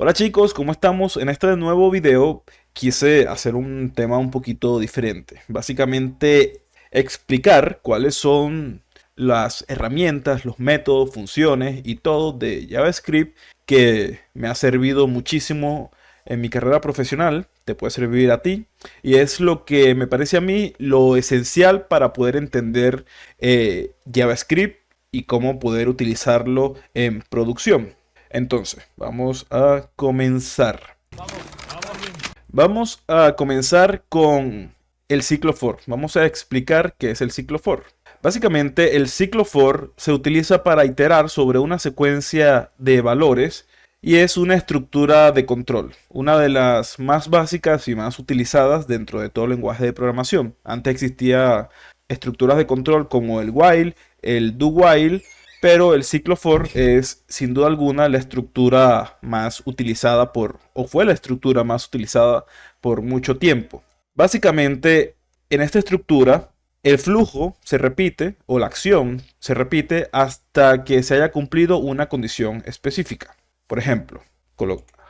Hola chicos, ¿cómo estamos? En este nuevo video quise hacer un tema un poquito diferente. Básicamente explicar cuáles son las herramientas, los métodos, funciones y todo de JavaScript que me ha servido muchísimo en mi carrera profesional, te puede servir a ti y es lo que me parece a mí lo esencial para poder entender JavaScript y cómo poder utilizarlo en producción. Entonces, vamos a comenzar. Vamos a comenzar con el ciclo for. Vamos a explicar qué es el ciclo for. Básicamente, el ciclo for se utiliza para iterar sobre una secuencia de valores y es una estructura de control, una de las más básicas y más utilizadas dentro de todo lenguaje de programación. Antes existía estructuras de control como el while, el do while, pero el ciclo for es sin duda alguna la estructura más utilizada o fue la estructura más utilizada por mucho tiempo. Básicamente, en esta estructura, el flujo se repite o la acción se repite hasta que se haya cumplido una condición específica. Por ejemplo,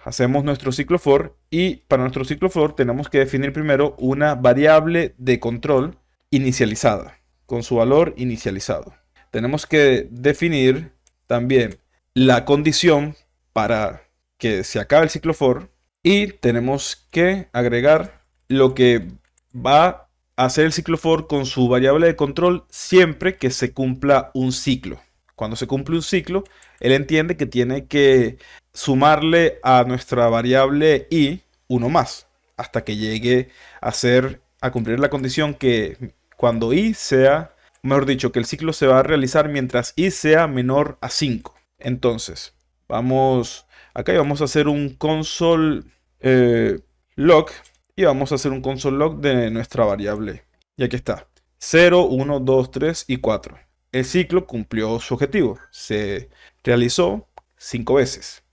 hacemos nuestro ciclo for y para nuestro ciclo for tenemos que definir primero una variable de control inicializada, con su valor inicializado. Tenemos que definir también la condición para que se acabe el ciclo for y tenemos que agregar lo que va a hacer el ciclo for con su variable de control siempre que se cumpla un ciclo. Cuando se cumple un ciclo, él entiende que tiene que sumarle a nuestra variable i uno más hasta que llegue a cumplir la condición que cuando i sea, mejor dicho, que el ciclo se va a realizar mientras i sea menor a 5. Entonces, vamos acá y vamos a hacer un console log y vamos a hacer un console log de nuestra variable. Y aquí está, 0, 1, 2, 3 y 4. El ciclo cumplió su objetivo, se realizó 5 veces.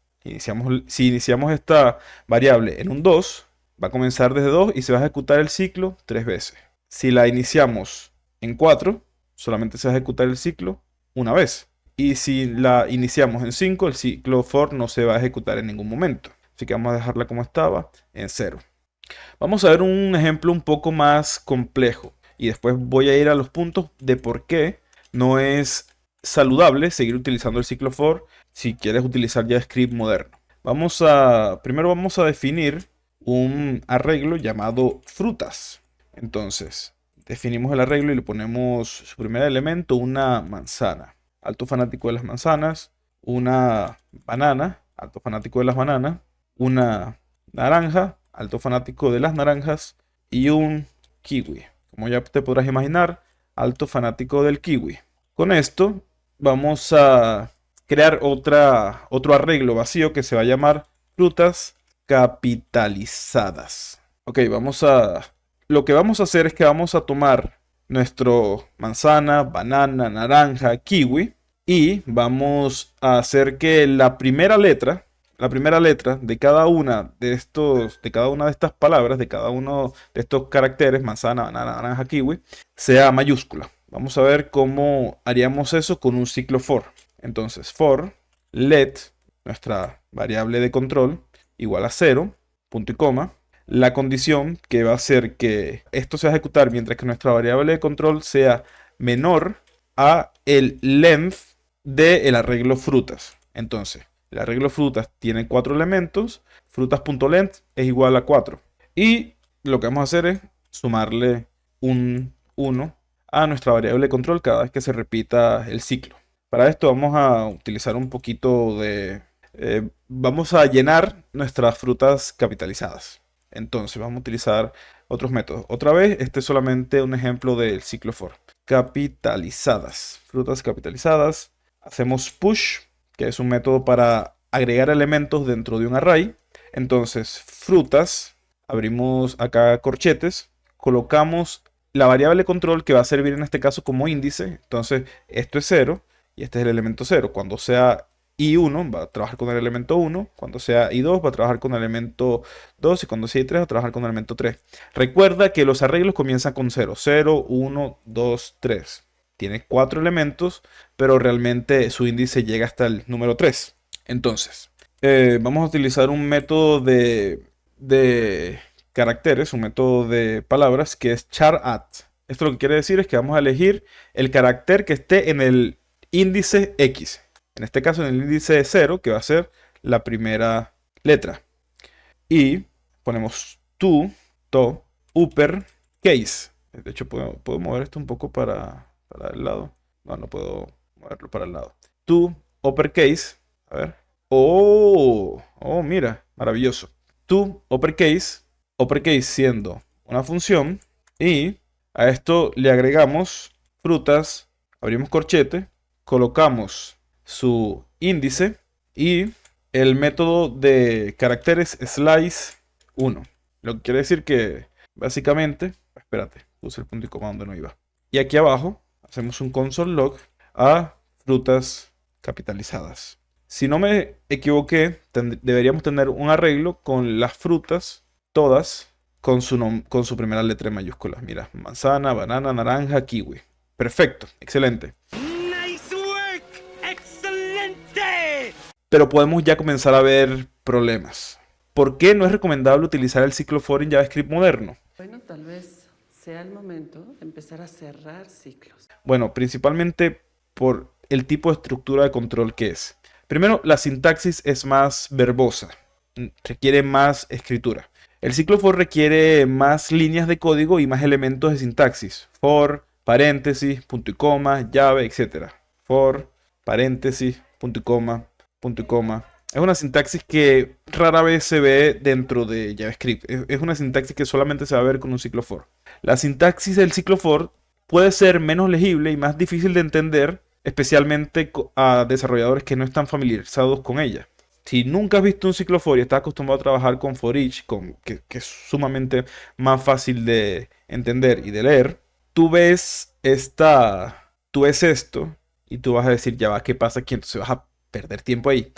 Si iniciamos esta variable en un 2, va a comenzar desde 2 y se va a ejecutar el ciclo 3 veces. Si la iniciamos en 4, solamente se va a ejecutar el ciclo una vez. Y si la iniciamos en 5, el ciclo for no se va a ejecutar en ningún momento. Así que vamos a dejarla como estaba, en 0. Vamos a ver un ejemplo un poco más complejo. Y después voy a ir a los puntos de por qué no es saludable seguir utilizando el ciclo for si quieres utilizar JavaScript moderno. Primero vamos a definir un arreglo llamado frutas. Entonces, definimos el arreglo y le ponemos su primer elemento, una manzana. Alto fanático de las manzanas. Una banana, alto fanático de las bananas. Una naranja, alto fanático de las naranjas. Y un kiwi. Como ya te podrás imaginar, alto fanático del kiwi. Con esto vamos a crear otro arreglo vacío que se va a llamar frutas capitalizadas. Ok, lo que vamos a hacer es que vamos a tomar nuestro manzana, banana, naranja, kiwi y vamos a hacer que la primera letra de cada una de cada una de estas palabras, de cada uno de estos caracteres, manzana, banana, naranja, kiwi, sea mayúscula. Vamos a ver cómo haríamos eso con un ciclo for. Entonces, for let, nuestra variable de control, igual a 0, punto y coma. La condición que va a hacer que esto se va a ejecutar mientras que nuestra variable de control sea menor a el length del arreglo frutas. Entonces, el arreglo frutas tiene 4 elementos, frutas.length es igual a 4. Y lo que vamos a hacer es sumarle un 1 a nuestra variable de control cada vez que se repita el ciclo. Para esto vamos a utilizar un poquito vamos a llenar nuestras frutas capitalizadas. Entonces vamos a utilizar otros métodos. Otra vez, este es solamente un ejemplo del ciclo for. Capitalizadas, frutas capitalizadas. Hacemos push, que es un método para agregar elementos dentro de un array. Entonces, frutas, abrimos acá corchetes, colocamos la variable control que va a servir en este caso como índice. Entonces, esto es 0 y este es el elemento 0. Cuando sea i1 va a trabajar con el elemento 1, cuando sea i2 va a trabajar con el elemento 2 y cuando sea i3 va a trabajar con el elemento 3. Recuerda que los arreglos comienzan con 0, 0, 1, 2, 3. Tiene 4 elementos, pero realmente su índice llega hasta el número 3. Entonces, vamos a utilizar un método de caracteres, un método de palabras que es char@. Esto lo que quiere decir es que vamos a elegir el carácter que esté en el índice X. En este caso en el índice 0, que va a ser la primera letra. Y ponemos to, uppercase. De hecho, puedo mover esto un poco para el lado. No puedo moverlo para el lado. To, uppercase. A ver. Mira, maravilloso. To, uppercase siendo una función. Y a esto le agregamos frutas, abrimos corchete, colocamos su índice y el método de caracteres slice1. Lo que quiere decir que básicamente, espérate, puse el punto y coma donde no iba. Y aquí abajo hacemos un console log a frutas capitalizadas. Si no me equivoqué, deberíamos tener un arreglo con las frutas, todas, con su primera letra en mayúsculas. Mira, manzana, banana, naranja, kiwi. Perfecto, excelente. Nice work. Excelente. Pero podemos ya comenzar a ver problemas. ¿Por qué no es recomendable utilizar el ciclo for en JavaScript moderno? Bueno, tal vez sea el momento de empezar a cerrar ciclos. Bueno, principalmente por el tipo de estructura de control que es. Primero, la sintaxis es más verbosa, requiere más escritura. El ciclo for requiere más líneas de código y más elementos de sintaxis. For, paréntesis, punto y coma, llave, etc. For, paréntesis, punto y coma, punto y coma. Es una sintaxis que rara vez se ve dentro de JavaScript. Es una sintaxis que solamente se va a ver con un ciclo for. La sintaxis del ciclo for puede ser menos legible y más difícil de entender, especialmente a desarrolladores que no están familiarizados con ella. Si nunca has visto un ciclo for y estás acostumbrado a trabajar con for each, que es sumamente más fácil de entender y de leer, tú ves esto y tú vas a decir, ya va, ¿qué pasa aquí? Entonces vas a perder tiempo ahí.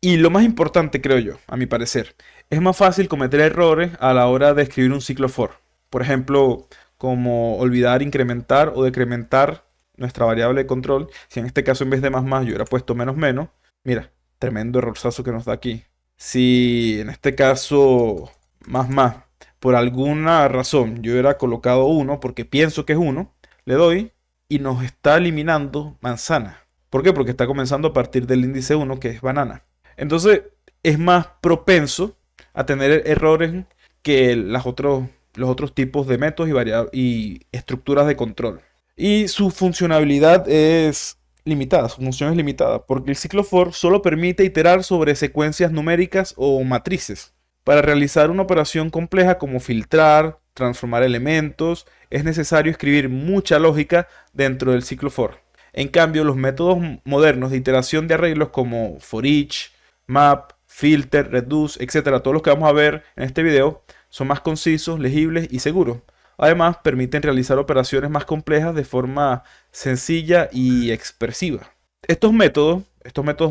Y lo más importante, creo yo, a mi parecer, es más fácil cometer errores a la hora de escribir un ciclo for. Por ejemplo, como olvidar incrementar o decrementar nuestra variable de control. Si en este caso en vez de más yo hubiera puesto menos, mira, tremendo errorzazo que nos da aquí. Si en este caso más, por alguna razón yo hubiera colocado 1 porque pienso que es 1, le doy y nos está eliminando manzana. ¿Por qué? Porque está comenzando a partir del índice 1, que es banana. Entonces es más propenso a tener errores que los otros tipos de métodos y estructuras de control. Y su funcionalidad es limitada, su función es limitada, porque el ciclo for solo permite iterar sobre secuencias numéricas o matrices. Para realizar una operación compleja como filtrar, transformar elementos, es necesario escribir mucha lógica dentro del ciclo for. En cambio, los métodos modernos de iteración de arreglos como for each, map, filter, reduce, etc., todos los que vamos a ver en este video, son más concisos, legibles y seguros. Además, permiten realizar operaciones más complejas de forma sencilla y expresiva. Estos métodos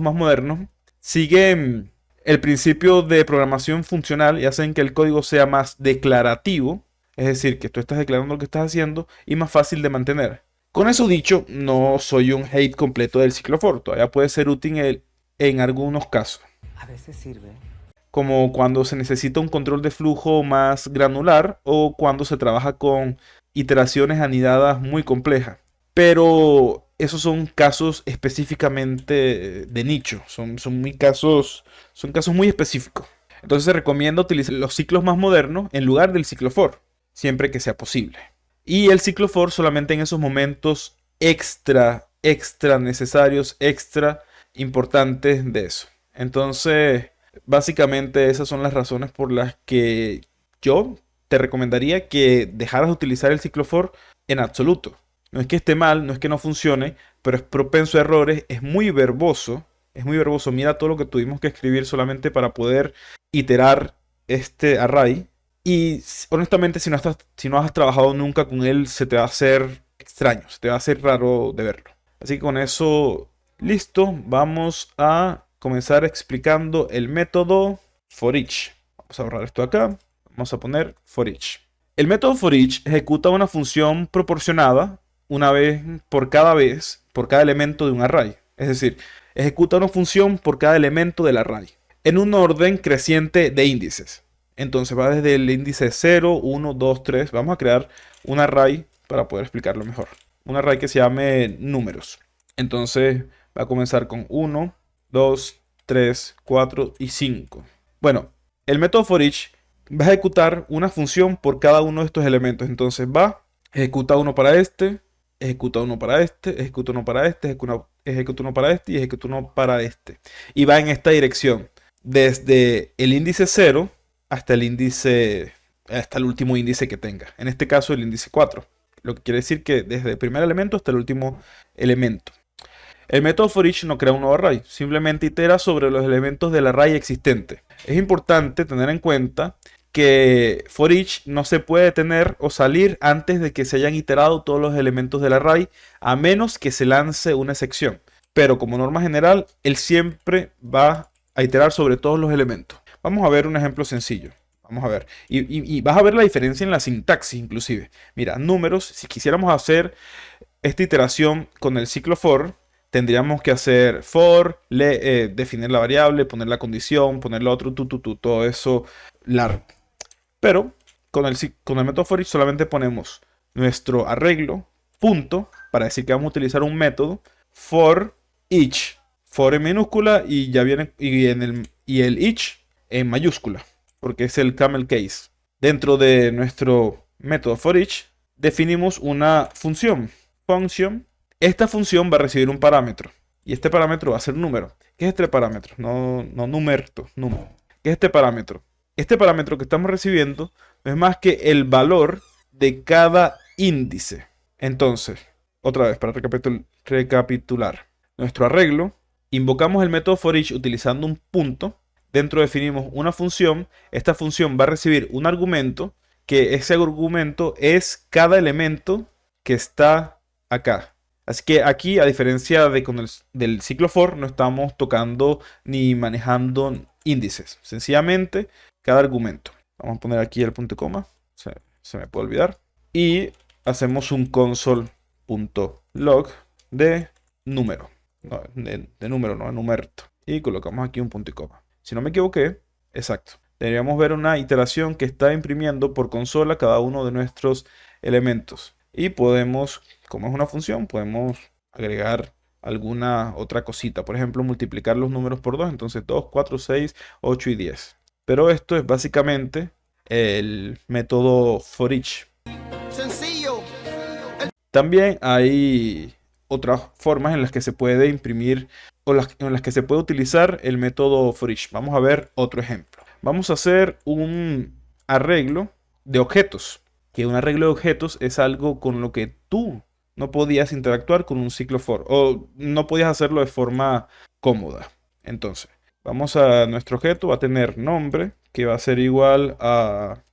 más modernos, siguen el principio de programación funcional y hacen que el código sea más declarativo, es decir, que tú estás declarando lo que estás haciendo y más fácil de mantener. Con eso dicho, no soy un hate completo del ciclo for, todavía puede ser útil en algunos casos. A veces sirve. Como cuando se necesita un control de flujo más granular o cuando se trabaja con iteraciones anidadas muy complejas. Pero esos son casos específicamente de nicho, son casos muy específicos. Entonces se recomienda utilizar los ciclos más modernos en lugar del ciclo for, siempre que sea posible. Y el ciclo for solamente en esos momentos extra necesarios, extra importantes de eso. Entonces, básicamente esas son las razones por las que yo te recomendaría que dejaras de utilizar el ciclo for en absoluto. No es que esté mal, no es que no funcione, pero es propenso a errores, es muy verboso. Mira todo lo que tuvimos que escribir solamente para poder iterar este array. Y honestamente, si no has trabajado nunca con él, se te va a hacer extraño, se te va a hacer raro de verlo. Así que con eso, listo, vamos a comenzar explicando el método for each. Vamos a borrar esto acá, vamos a poner for each. El método for each ejecuta una función proporcionada por cada elemento de un array. Es decir, ejecuta una función por cada elemento del array. en un orden creciente de índices. Entonces va desde el índice 0, 1, 2, 3. Vamos a crear un array para poder explicarlo mejor. Un array que se llame números. Entonces va a comenzar con 1, 2, 3, 4 y 5. Bueno, el método for each va a ejecutar una función por cada uno de estos elementos. Entonces ejecuta uno para este, ejecuta uno para este, ejecuta uno para este, ejecuta uno para este y ejecuta uno para este. Y va en esta dirección, desde el índice 0 hasta hasta el último índice que tenga. En este caso el índice 4. Lo que quiere decir que desde el primer elemento hasta el último elemento. El método for each no crea un nuevo array, simplemente itera sobre los elementos del array existente. Es importante tener en cuenta que for each no se puede detener o salir antes de que se hayan iterado todos los elementos del array, a menos que se lance una excepción. Pero como norma general, él siempre va a iterar sobre todos los elementos. Vamos a ver un ejemplo sencillo. Vamos a ver. Y vas a ver la diferencia en la sintaxis inclusive. Mira, números, si quisiéramos hacer esta iteración con el ciclo for, tendríamos que hacer for, definir la variable, poner la condición, poner lo otro, todo eso largo. Pero con el método for each solamente ponemos nuestro arreglo, punto, para decir que vamos a utilizar un método for each. For en minúscula y ya viene y el each en mayúscula, porque es el camel case. Dentro de nuestro método for each definimos una función. Esta función va a recibir un parámetro y este parámetro va a ser número. ¿Qué es este parámetro? No numerto, número. ¿Qué es este parámetro? Este parámetro que estamos recibiendo no es más que el valor de cada índice. Entonces, otra vez para recapitular. Nuestro arreglo, invocamos el método for each utilizando un punto. Dentro definimos una función. Esta función va a recibir un argumento, que ese argumento es cada elemento que está acá. Así que aquí, a diferencia del ciclo for, no estamos tocando ni manejando índices. Sencillamente, cada argumento. Vamos a poner aquí el punto y coma. Se me puede olvidar. Y hacemos un console.log de número. No, de número, no de numerto. Y colocamos aquí un punto y coma. Si no me equivoqué, exacto. Deberíamos ver una iteración que está imprimiendo por consola cada uno de nuestros elementos. Y podemos, como es una función, podemos agregar alguna otra cosita. Por ejemplo, multiplicar los números por 2. Entonces 2, 4, 6, 8 y 10. Pero esto es básicamente el método for each. Sencillo. También hay otras formas en las que se puede imprimir o en las que se puede utilizar el método for each. Vamos a ver otro ejemplo. Vamos a hacer un arreglo de objetos. Que un arreglo de objetos es algo con lo que tú no podías interactuar con un ciclo for. O no podías hacerlo de forma cómoda. Entonces, vamos a nuestro objeto. Va a tener nombre, que va a ser igual a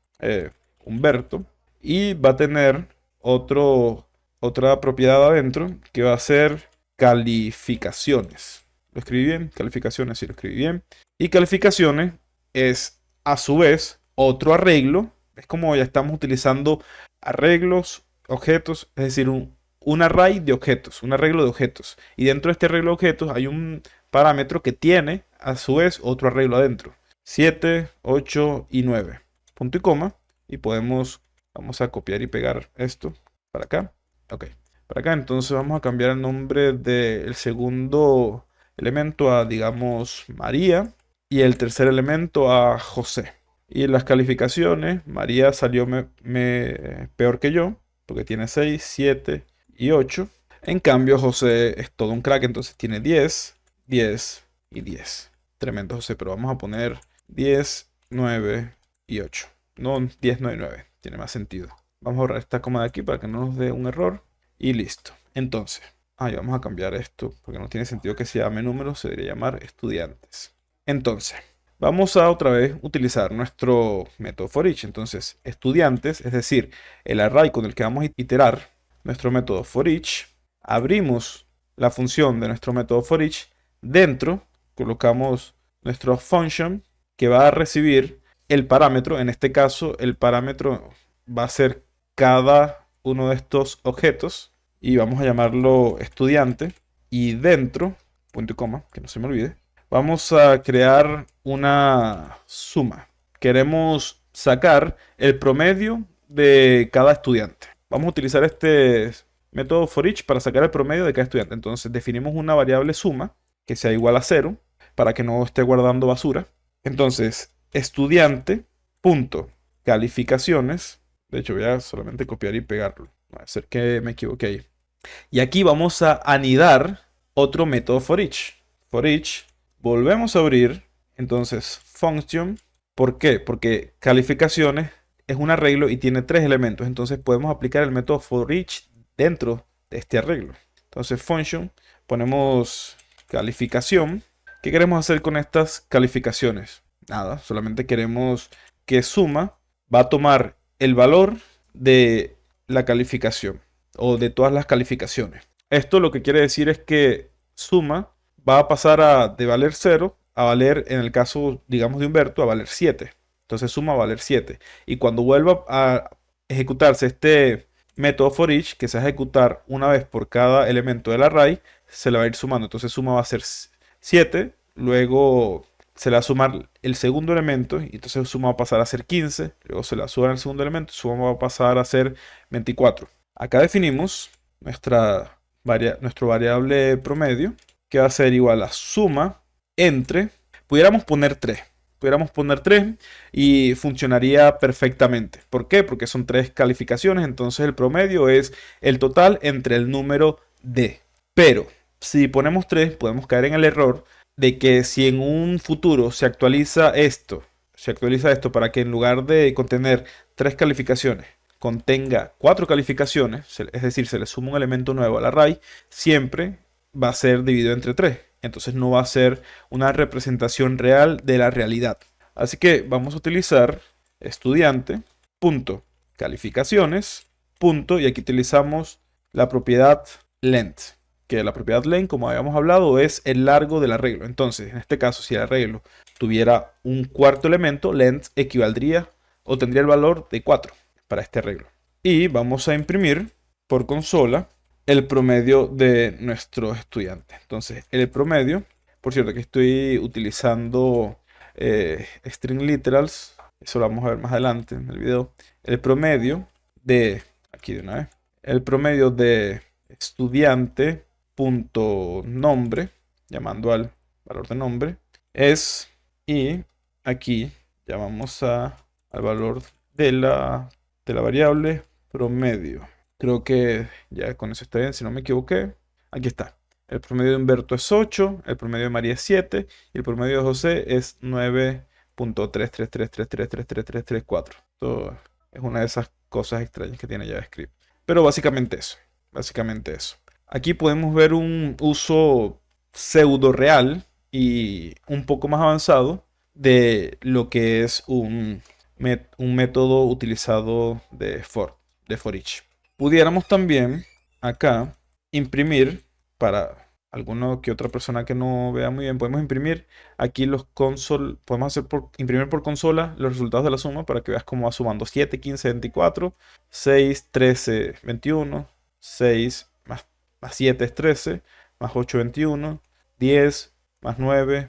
Humberto. Y va a tener otra propiedad adentro, que va a ser calificaciones. ¿Lo escribí bien? Calificaciones, sí, lo escribí bien. Y calificaciones es, a su vez, otro arreglo. Es como ya estamos utilizando arreglos, objetos, es decir, un array de objetos, un arreglo de objetos. Y dentro de este arreglo de objetos hay un parámetro que tiene, a su vez, otro arreglo adentro. 7, 8 y 9. Punto y coma. Y vamos a copiar y pegar esto para acá. Ok, para acá. Entonces vamos a cambiar el nombre del segundo elemento a, digamos, María. Y el tercer elemento a José. Y las calificaciones, María salió peor que yo, porque tiene 6, 7 y 8. En cambio, José es todo un crack, entonces tiene 10, 10 y 10. Tremendo José, pero vamos a poner 10, 9 y 8. No 10, 9 y 9, tiene más sentido. Vamos a borrar esta coma de aquí para que no nos dé un error. Y listo. Entonces, vamos a cambiar esto, porque no tiene sentido que se llame números, se debería llamar estudiantes. Entonces, vamos a otra vez utilizar nuestro método for each. Entonces, estudiantes, es decir, el array con el que vamos a iterar nuestro método for each. Abrimos la función de nuestro método for each. Dentro, colocamos nuestro function que va a recibir el parámetro. En este caso, el parámetro va a ser cada uno de estos objetos. Y vamos a llamarlo estudiante. Y dentro, punto y coma, que no se me olvide, Vamos a crear una suma. Queremos sacar el promedio de cada estudiante. Vamos a utilizar este método for each para sacar el promedio de cada estudiante. Entonces definimos una variable suma que sea igual a 0 para que no esté guardando basura. Entonces, estudiante punto calificaciones. De hecho, voy a solamente copiar y pegarlo. Va a ser que me equivoqué ahí. Y aquí vamos a anidar otro método for each. For each, volvemos a abrir. Entonces, function. ¿Por qué? Porque calificaciones es un arreglo y tiene 3 elementos. Entonces podemos aplicar el método for each dentro de este arreglo. Entonces, function, ponemos calificación. ¿Qué queremos hacer con estas calificaciones? Nada, solamente queremos que suma va a tomar el valor de la calificación o de todas las calificaciones. Esto lo que quiere decir es que suma va a pasar de valer 0 a valer, en el caso, digamos, de Humberto, a valer 7. Entonces suma va a valer 7. Y cuando vuelva a ejecutarse este método for each, que se va a ejecutar una vez por cada elemento del array, se le va a ir sumando. Entonces suma va a ser 7, luego se le va a sumar el segundo elemento, y entonces suma va a pasar a ser 15, luego se le va a sumar el segundo elemento, suma va a pasar a ser 24. Acá definimos nuestro variable promedio, que va a ser igual a suma entre, pudiéramos poner 3 y funcionaría perfectamente. ¿Por qué? Porque son 3 calificaciones, entonces el promedio es el total entre el número de. Pero si ponemos 3, podemos caer en el error de que si en un futuro se actualiza esto para que en lugar de contener 3 calificaciones, contenga 4 calificaciones, es decir, se le suma un elemento nuevo al array, siempre va a ser dividido entre 3. Entonces no va a ser una representación real de la realidad. Así que vamos a utilizar estudiante.calificaciones. Y aquí utilizamos la propiedad length. Que la propiedad length, como habíamos hablado, es el largo del arreglo. Entonces, en este caso, si el arreglo tuviera un cuarto elemento, length equivaldría o tendría el valor de 4 para este arreglo. Y vamos a imprimir por consola el promedio de nuestro estudiante. Entonces, el promedio, por cierto, que estoy utilizando string literals, eso lo vamos a ver más adelante en el video. El promedio de, aquí de una vez, el promedio de estudiante.nombre, llamando al valor de nombre, es, y aquí llamamos al valor de la variable promedio. Creo que ya con eso está bien, si no me equivoqué. Aquí está. El promedio de Humberto es 8, el promedio de María es 7 y el promedio de José es 9.333333334. Esto es una de esas cosas extrañas que tiene JavaScript. Pero básicamente eso. Aquí podemos ver un uso pseudo real y un poco más avanzado de lo que es un método utilizado de for each. Pudiéramos también acá imprimir para alguna que otra persona que no vea muy bien, podemos imprimir aquí los podemos imprimir por consola los resultados de la suma para que veas cómo va sumando 7, 15, 24, 6, 13, 21, 6 más 7 es 13, más 8, 21, 10, más 9,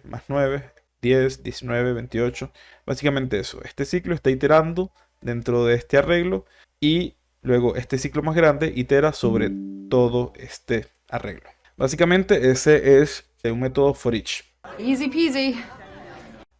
10, 19, 28. Básicamente eso. Este ciclo está iterando dentro de este arreglo y luego este ciclo más grande itera sobre todo este arreglo. Básicamente ese es un método for each. Easy peasy.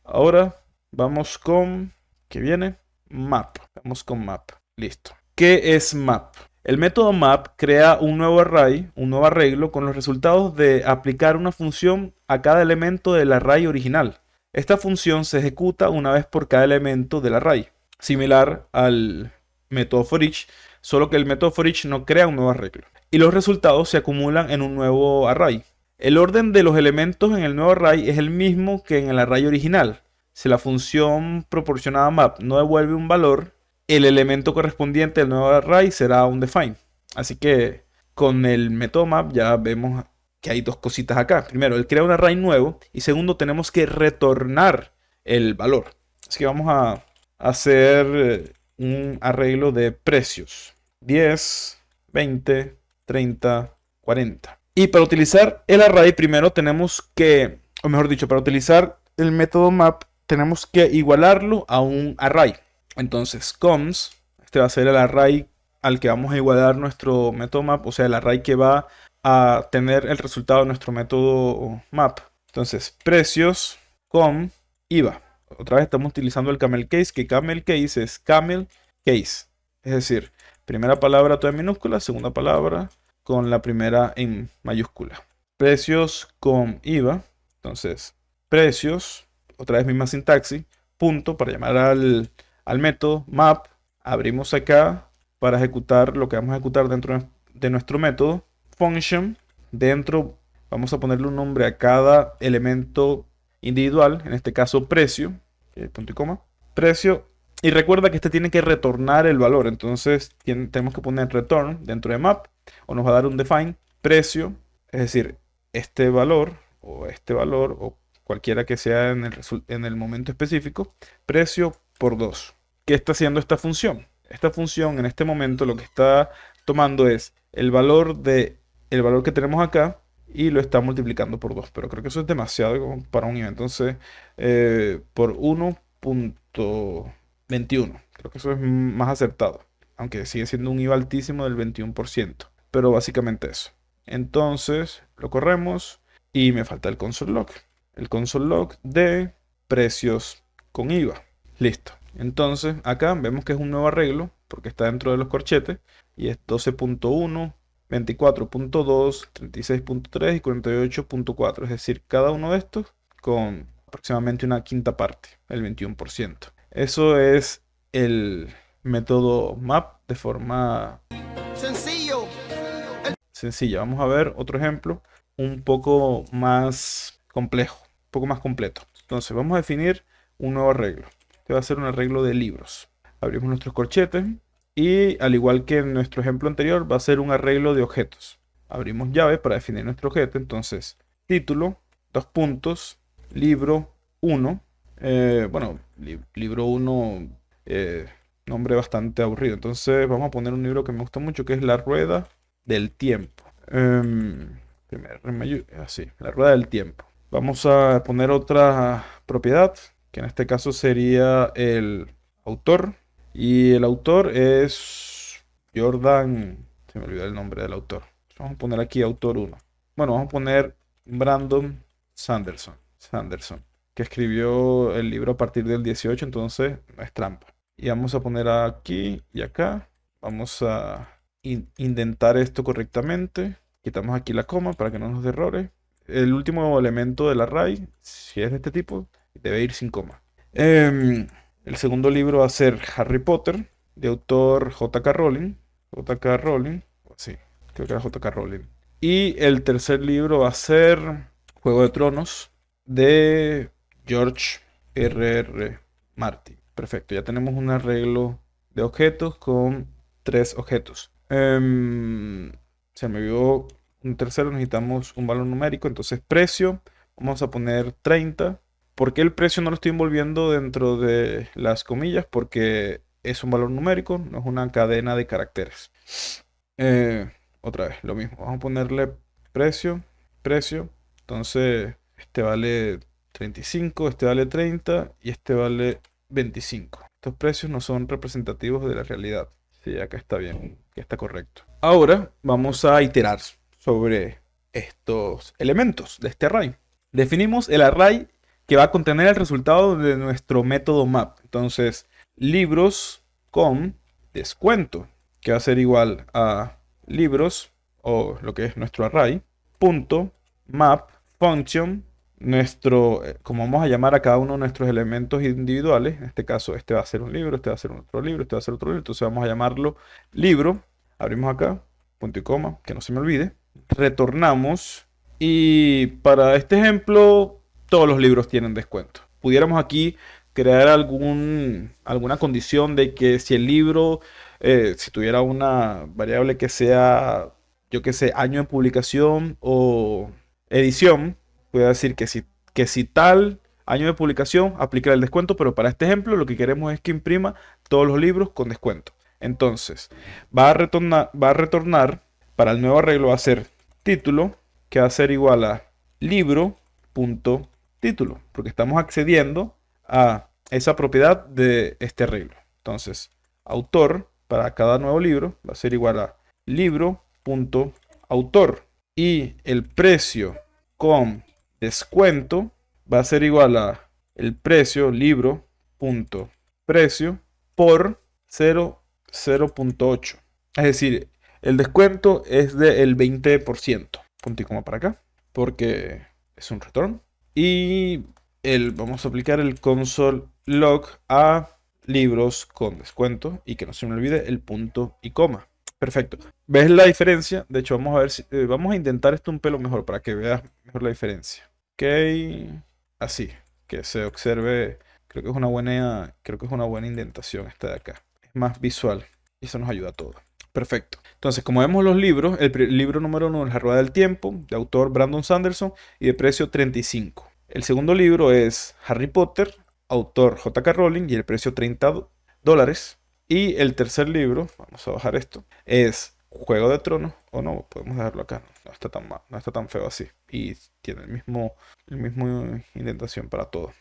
Ahora vamos con, ¿qué viene? Map. Vamos con map. Listo. ¿Qué es map? El método map crea un nuevo array, un nuevo arreglo con los resultados de aplicar una función a cada elemento del array original. Esta función se ejecuta una vez por cada elemento del array, similar al método for each, solo que el método for each no crea un nuevo arreglo. Y los resultados se acumulan en un nuevo array. El orden de los elementos en el nuevo array es el mismo que en el array original. Si la función proporcionada map no devuelve un valor, el elemento correspondiente del nuevo array será un define. Así que con el método map ya vemos que hay dos cositas acá. Primero, él crea un array nuevo y segundo, tenemos que retornar el valor. Así que vamos a hacer un arreglo de precios. 10, 20, 30, 40. Y para utilizar el array primero tenemos que o mejor dicho, para utilizar el método map, tenemos que igualarlo a un array. Entonces, cons, este va a ser el array al que vamos a igualar nuestro método map, o sea, el array que va a tener el resultado de nuestro método map. Entonces, precios con IVA. Otra vez estamos utilizando el camel case, que camel case es camel case. Es decir, primera palabra toda en minúscula, segunda palabra con la primera en mayúscula. Precios con IVA. Entonces, precios, otra vez misma sintaxis, punto para llamar al método map. Abrimos acá para ejecutar lo que vamos a ejecutar dentro de nuestro método. Function, dentro vamos a ponerle un nombre a cada elemento individual, en este caso precio, punto y coma, precio. Y recuerda que este tiene que retornar el valor, entonces tenemos que poner return dentro de map, o nos va a dar un define, precio, es decir, este valor, o cualquiera que sea en el momento específico, precio por 2. ¿Qué está haciendo esta función? Esta función en este momento lo que está tomando es el valor que tenemos acá y lo está multiplicando por 2. Pero creo que eso es demasiado como para un IVA. Entonces, por 1.21. Creo que eso es más acertado. Aunque sigue siendo un IVA altísimo del 21%. Pero básicamente eso. Entonces, lo corremos y me falta el console log. El console log de precios con IVA. Listo. Entonces, acá vemos que es un nuevo arreglo porque está dentro de los corchetes y es 12.1, 24.2, 36.3 y 48.4. Es decir, cada uno de estos con aproximadamente una quinta parte, el 21%. Eso es el método map de forma sencilla. Vamos a ver otro ejemplo un poco más complejo, un poco más completo. Entonces, vamos a definir un nuevo arreglo. Este va a ser un arreglo de libros. Abrimos nuestros corchetes y al igual que en nuestro ejemplo anterior va a ser un arreglo de objetos. Abrimos llave para definir nuestro objeto. Entonces, título, dos puntos, libro 1. Bueno, libro 1, nombre bastante aburrido. Entonces vamos a poner un libro que me gusta mucho, que es La Rueda del Tiempo. Así, La Rueda del Tiempo. Vamos a poner otra propiedad, que en este caso sería el autor. Y el autor es Jordan. Se me olvidó el nombre del autor. Vamos a poner aquí autor 1. Bueno, vamos a poner Brandon Sanderson, que escribió el libro a partir del 18, entonces no es trampa. Y vamos a poner aquí y acá. Vamos a indentar esto correctamente. Quitamos aquí la coma para que no nos dé errores. El último elemento del array, si es de este tipo, debe ir sin coma. El segundo libro va a ser Harry Potter, de autor J.K. Rowling. J.K. Rowling, sí, creo que era J.K. Rowling. Y el tercer libro va a ser Juego de Tronos, de George R.R. Martin. Perfecto, ya tenemos un arreglo de objetos con 3 objetos. Se me olvidó un tercero, necesitamos un valor numérico, entonces precio, vamos a poner 30. ¿Por qué el precio no lo estoy envolviendo dentro de las comillas? Porque es un valor numérico, no es una cadena de caracteres. Otra vez, lo mismo. Vamos a ponerle precio. Entonces, este vale 35, este vale 30 y este vale 25. Estos precios no son representativos de la realidad. Sí, acá está bien, que está correcto. Ahora vamos a iterar sobre estos elementos de este array. Definimos el array que va a contener el resultado de nuestro método map. Entonces, libros con descuento, que va a ser igual a libros, o lo que es nuestro array, punto, map, function, como vamos a llamar a cada uno de nuestros elementos individuales. En este caso, este va a ser un libro, este va a ser otro libro, este va a ser otro libro. Entonces vamos a llamarlo libro. Abrimos acá, punto y coma, que no se me olvide. Retornamos. Y para este ejemplo, todos los libros tienen descuento. Pudiéramos aquí crear alguna condición de que si el libro, si tuviera una variable que sea, yo que sé, año de publicación o edición, puede decir que si tal año de publicación aplica el descuento, pero para este ejemplo lo que queremos es que imprima todos los libros con descuento. Entonces, va a retornar para el nuevo arreglo va a ser título, que va a ser igual a libro punto título, porque estamos accediendo a esa propiedad de este arreglo. Entonces, autor para cada nuevo libro va a ser igual a libro.autor. Y el precio con descuento va a ser igual a el precio libro.precio por 0.8. Es decir, el descuento es del 20%. Punto y coma para acá, porque es un return. Y vamos a aplicar el console log a libros con descuento y que no se me olvide el punto y coma. Perfecto. ¿Ves la diferencia? De hecho, vamos a ver si vamos a intentar esto un pelo mejor para que veas mejor la diferencia. Ok, así, que se observe. Creo que es una buena indentación esta de acá. Es más visual y eso nos ayuda a todo. Perfecto. Entonces, como vemos los libros, el libro número 1 es La Rueda del Tiempo, de autor Brandon Sanderson y de precio 35. El segundo libro es Harry Potter, autor J.K. Rowling y el precio $30. Y el tercer libro, vamos a bajar esto, es Juego de Tronos, o no, podemos dejarlo acá, no está tan mal, no está tan feo así. Y tiene el mismo indentación para todo.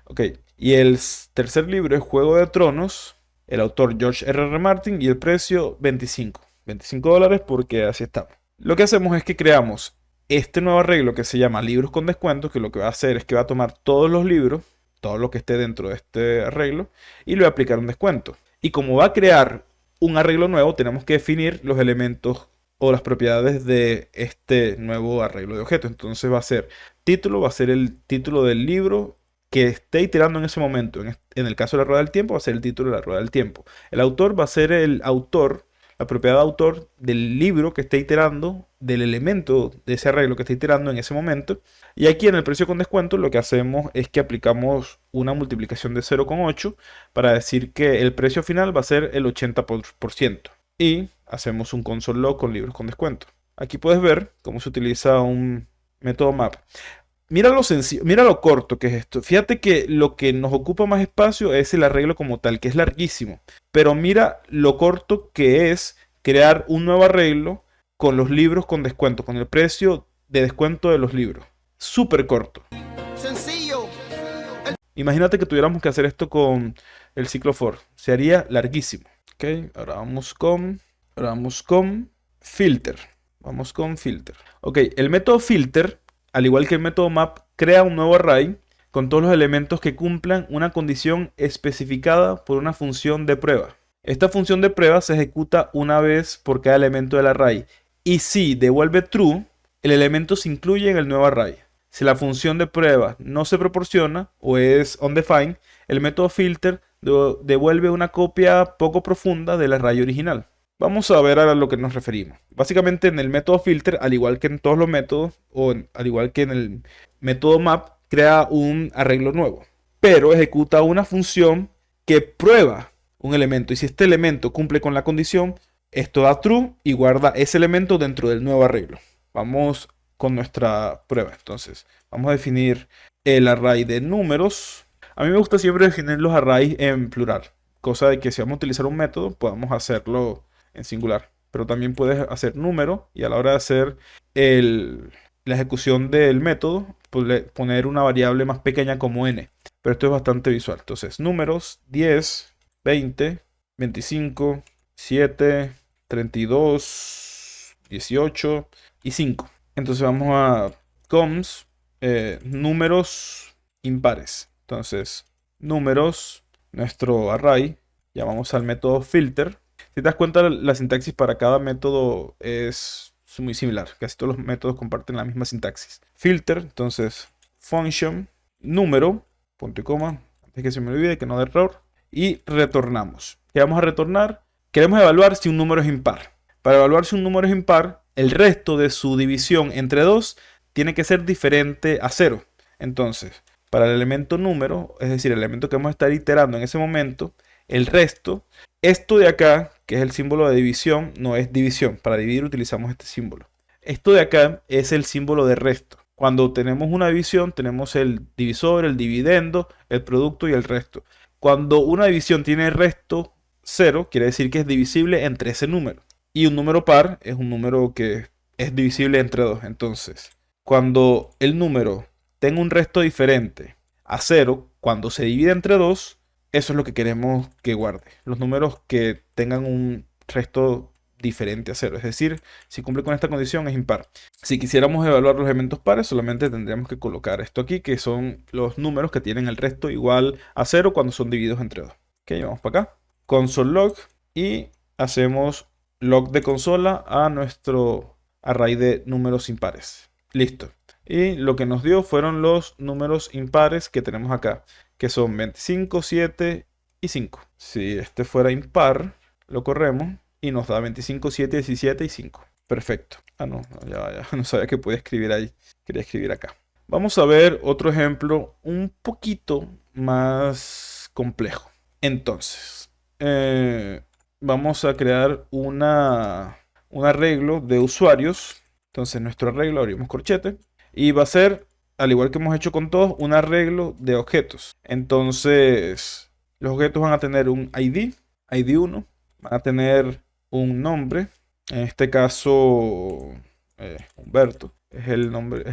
Ok, y el tercer libro es Juego de Tronos, el autor George R.R. Martin y el precio $25 porque así está. Lo que hacemos es que creamos este nuevo arreglo que se llama libros con descuento, que lo que va a hacer es que va a tomar todos los libros, todo lo que esté dentro de este arreglo, y le va a aplicar un descuento. Y como va a crear un arreglo nuevo, tenemos que definir los elementos o las propiedades de este nuevo arreglo de objetos. Entonces va a ser título, va a ser el título del libro que esté iterando en ese momento. En el caso de La Rueda del Tiempo va a ser el título de La Rueda del Tiempo. El autor va a ser el autor, la propiedad de autor del libro que esté iterando, del elemento de ese arreglo que esté iterando en ese momento. Y aquí en el precio con descuento lo que hacemos es que aplicamos una multiplicación de 0,8 para decir que el precio final va a ser el 80%. Y hacemos un console log con libros con descuento. Aquí puedes ver cómo se utiliza un método map. Mira lo sencillo, mira lo corto que es esto. Fíjate que lo que nos ocupa más espacio es el arreglo como tal, que es larguísimo. Pero mira lo corto que es crear un nuevo arreglo con los libros con descuento, con el precio de descuento de los libros. Súper corto. Sencillo. Imagínate que tuviéramos que hacer esto con el ciclo for. Se haría larguísimo. Ok, ahora vamos con filter. Vamos con filter. Ok, el método filter, al igual que el método map, crea un nuevo array con todos los elementos que cumplan una condición especificada por una función de prueba. Esta función de prueba se ejecuta una vez por cada elemento del array. Y si devuelve true, el elemento se incluye en el nuevo array. Si la función de prueba no se proporciona o es undefined, el método filter devuelve una copia poco profunda del array original. Vamos a ver a lo que nos referimos. Básicamente en el método filter, al igual que en todos los métodos, al igual que en el método map, crea un arreglo nuevo. Pero ejecuta una función que prueba un elemento. Y si este elemento cumple con la condición, esto da true y guarda ese elemento dentro del nuevo arreglo. Vamos con nuestra prueba. Entonces, vamos a definir el array de números. A mí me gusta siempre definir los arrays en plural. Cosa de que si vamos a utilizar un método, podamos hacerlo en singular. Pero también puedes hacer número y a la hora de hacer la ejecución del método, poner una variable más pequeña como n. Pero esto es bastante visual. Entonces, números 10, 20, 25, 7, 32, 18 y 5. Entonces vamos a cons números impares. Entonces, números, nuestro array, llamamos al método filter. Si te das cuenta, la sintaxis para cada método es muy similar. Casi todos los métodos comparten la misma sintaxis. Filter, entonces, function, número, punto y coma, antes que se me olvide, que no dé error. Y retornamos. ¿Qué vamos a retornar? Queremos evaluar si un número es impar. Para evaluar si un número es impar, el resto de su división entre 2 tiene que ser diferente a 0. Entonces, para el elemento número, es decir, el elemento que vamos a estar iterando en ese momento, el resto, esto de acá, que es el símbolo de división, no es división. Para dividir utilizamos este símbolo. Esto de acá es el símbolo de resto. Cuando tenemos una división, tenemos el divisor, el dividendo, el producto y el resto. Cuando una división tiene resto 0, quiere decir que es divisible entre ese número. Y un número par es un número que es divisible entre 2. Entonces, cuando el número tenga un resto diferente a 0 cuando se divide entre 2, eso es lo que queremos que guarde. Los números que tengan un resto diferente a 0. Es decir, si cumple con esta condición es impar. Si quisiéramos evaluar los elementos pares, solamente tendríamos que colocar esto aquí, que son los números que tienen el resto igual a 0 cuando son divididos entre 2. Ok, vamos para acá. Console log y hacemos log de consola a nuestro array de números impares. Listo. Y lo que nos dio fueron los números impares que tenemos acá, que son 25, 7 y 5. Si este fuera impar, lo corremos y nos da 25, 7, 17 y 5. Perfecto. Ah, no, ya no sabía que podía escribir ahí. Quería escribir acá. Vamos a ver otro ejemplo un poquito más complejo. Entonces, vamos a crear un arreglo de usuarios. Entonces, nuestro arreglo, abrimos corchete. Y va a ser, al igual que hemos hecho con todos, un arreglo de objetos. Entonces, los objetos van a tener un ID, ID1. Van a tener un nombre. En este caso, Humberto. Es el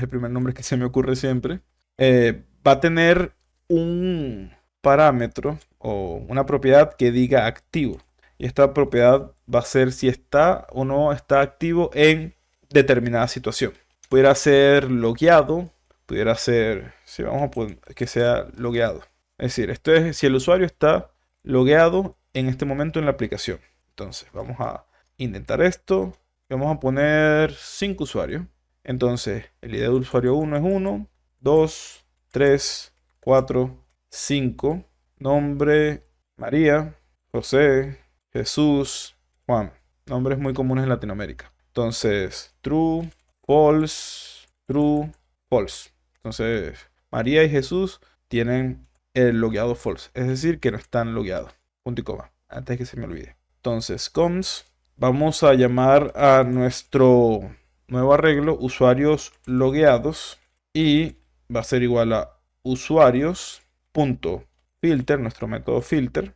primer nombre que se me ocurre siempre. Va a tener un parámetro o una propiedad que diga activo. Y esta propiedad va a ser si está o no está activo en determinada situación. Pudiera ser logueado, pudiera ser, sí, vamos a poner que sea logueado. Es decir, esto es si el usuario está logueado en este momento en la aplicación. Entonces, vamos a intentar esto. Vamos a poner 5 usuarios. Entonces, el ID de usuario 1 es 1, 2, 3, 4, 5. Nombre, María, José, Jesús, Juan. Nombres muy comunes en Latinoamérica. Entonces, true, false, true, false. Entonces, María y Jesús tienen el logueado false. Es decir, que no están logueados. Punto y coma. Antes de que se me olvide. Entonces, cons. Vamos a llamar a nuestro nuevo arreglo usuarios logueados. Y va a ser igual a usuarios.filter, nuestro método filter.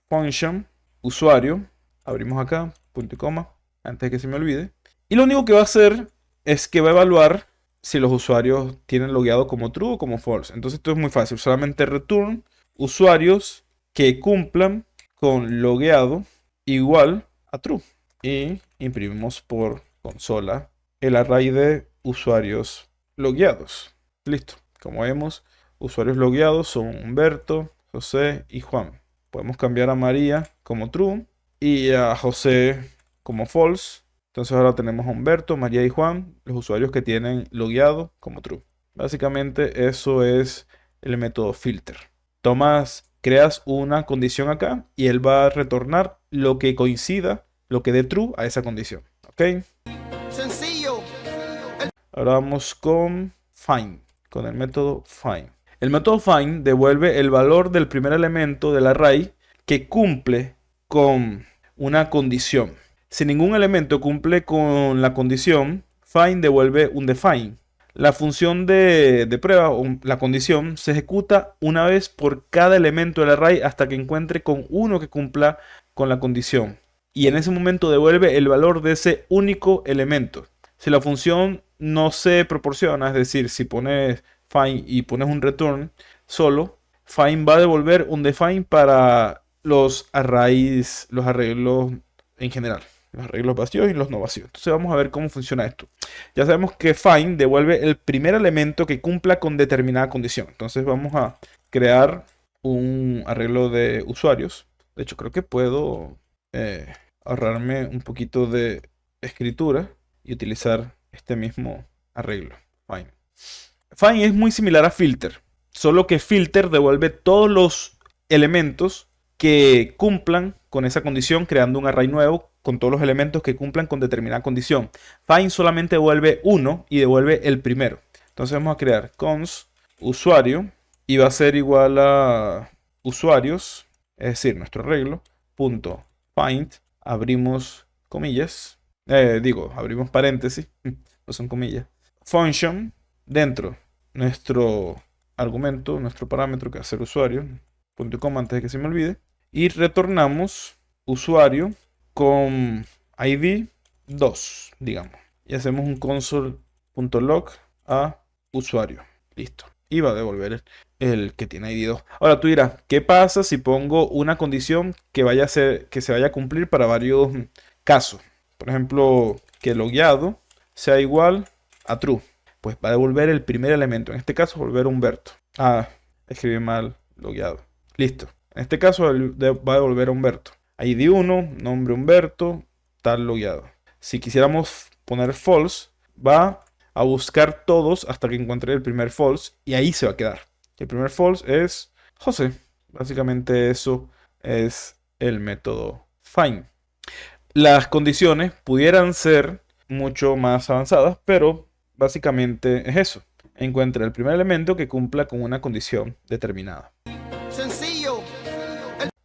Function, usuario. Abrimos acá, punto y coma. Antes de que se me olvide. Y lo único que va a hacer es que va a evaluar si los usuarios tienen logueado como true o como false. Entonces esto es muy fácil. Solamente return usuarios que cumplan con logueado igual a true. Y imprimimos por consola el array de usuarios logueados. Listo. Como vemos, usuarios logueados son Humberto, José y Juan. Podemos cambiar a María como true y a José como false. Entonces ahora tenemos a Humberto, María y Juan, los usuarios que tienen logueado como true. Básicamente eso es el método filter. Creas una condición acá y él va a retornar lo que coincida, lo que dé true a esa condición. ¿Ok? Sencillo. Ahora vamos con find, con el método find. El método find devuelve el valor del primer elemento del array que cumple con una condición. Si ningún elemento cumple con la condición, find devuelve un define. La función de prueba o la condición se ejecuta una vez por cada elemento del array hasta que encuentre con uno que cumpla con la condición. Y en ese momento devuelve el valor de ese único elemento. Si la función no se proporciona, es decir, si pones find y pones un return solo, find va a devolver un define para los arrays, los arreglos en general. Los arreglos vacíos y los no vacíos. Entonces vamos a ver cómo funciona esto. Ya sabemos que find devuelve el primer elemento que cumpla con determinada condición. Entonces vamos a crear un arreglo de usuarios. De hecho, creo que puedo ahorrarme un poquito de escritura y utilizar este mismo arreglo. Find. Find es muy similar a filter, solo que filter devuelve todos los elementos que cumplan con esa condición, creando un array nuevo con todos los elementos que cumplan con determinada condición. Find solamente devuelve uno y devuelve el primero. Entonces vamos a crear cons usuario y va a ser igual a usuarios, es decir, nuestro arreglo, punto find, abrimos comillas, abrimos paréntesis, no son comillas, function, dentro nuestro argumento, nuestro parámetro que va a ser usuario, punto y coma antes de que se me olvide, y retornamos usuario con ID 2, digamos. Y hacemos un console.log a usuario. Listo. Y va a devolver el que tiene ID 2. Ahora tú dirás, ¿qué pasa si pongo una condición que vaya a ser, que se vaya a cumplir para varios casos? Por ejemplo, que logueado sea igual a true. Pues va a devolver el primer elemento. En este caso, volver a Humberto. Ah, escribí mal logueado. Listo. En este caso va a devolver a Humberto. ID 1, nombre Humberto, tal logueado. Si quisiéramos poner false, va a buscar todos hasta que encuentre el primer false y ahí se va a quedar. El primer false es José. Básicamente eso es el método find. Las condiciones pudieran ser mucho más avanzadas, pero básicamente es eso. Encuentra el primer elemento que cumpla con una condición determinada. Sencillo.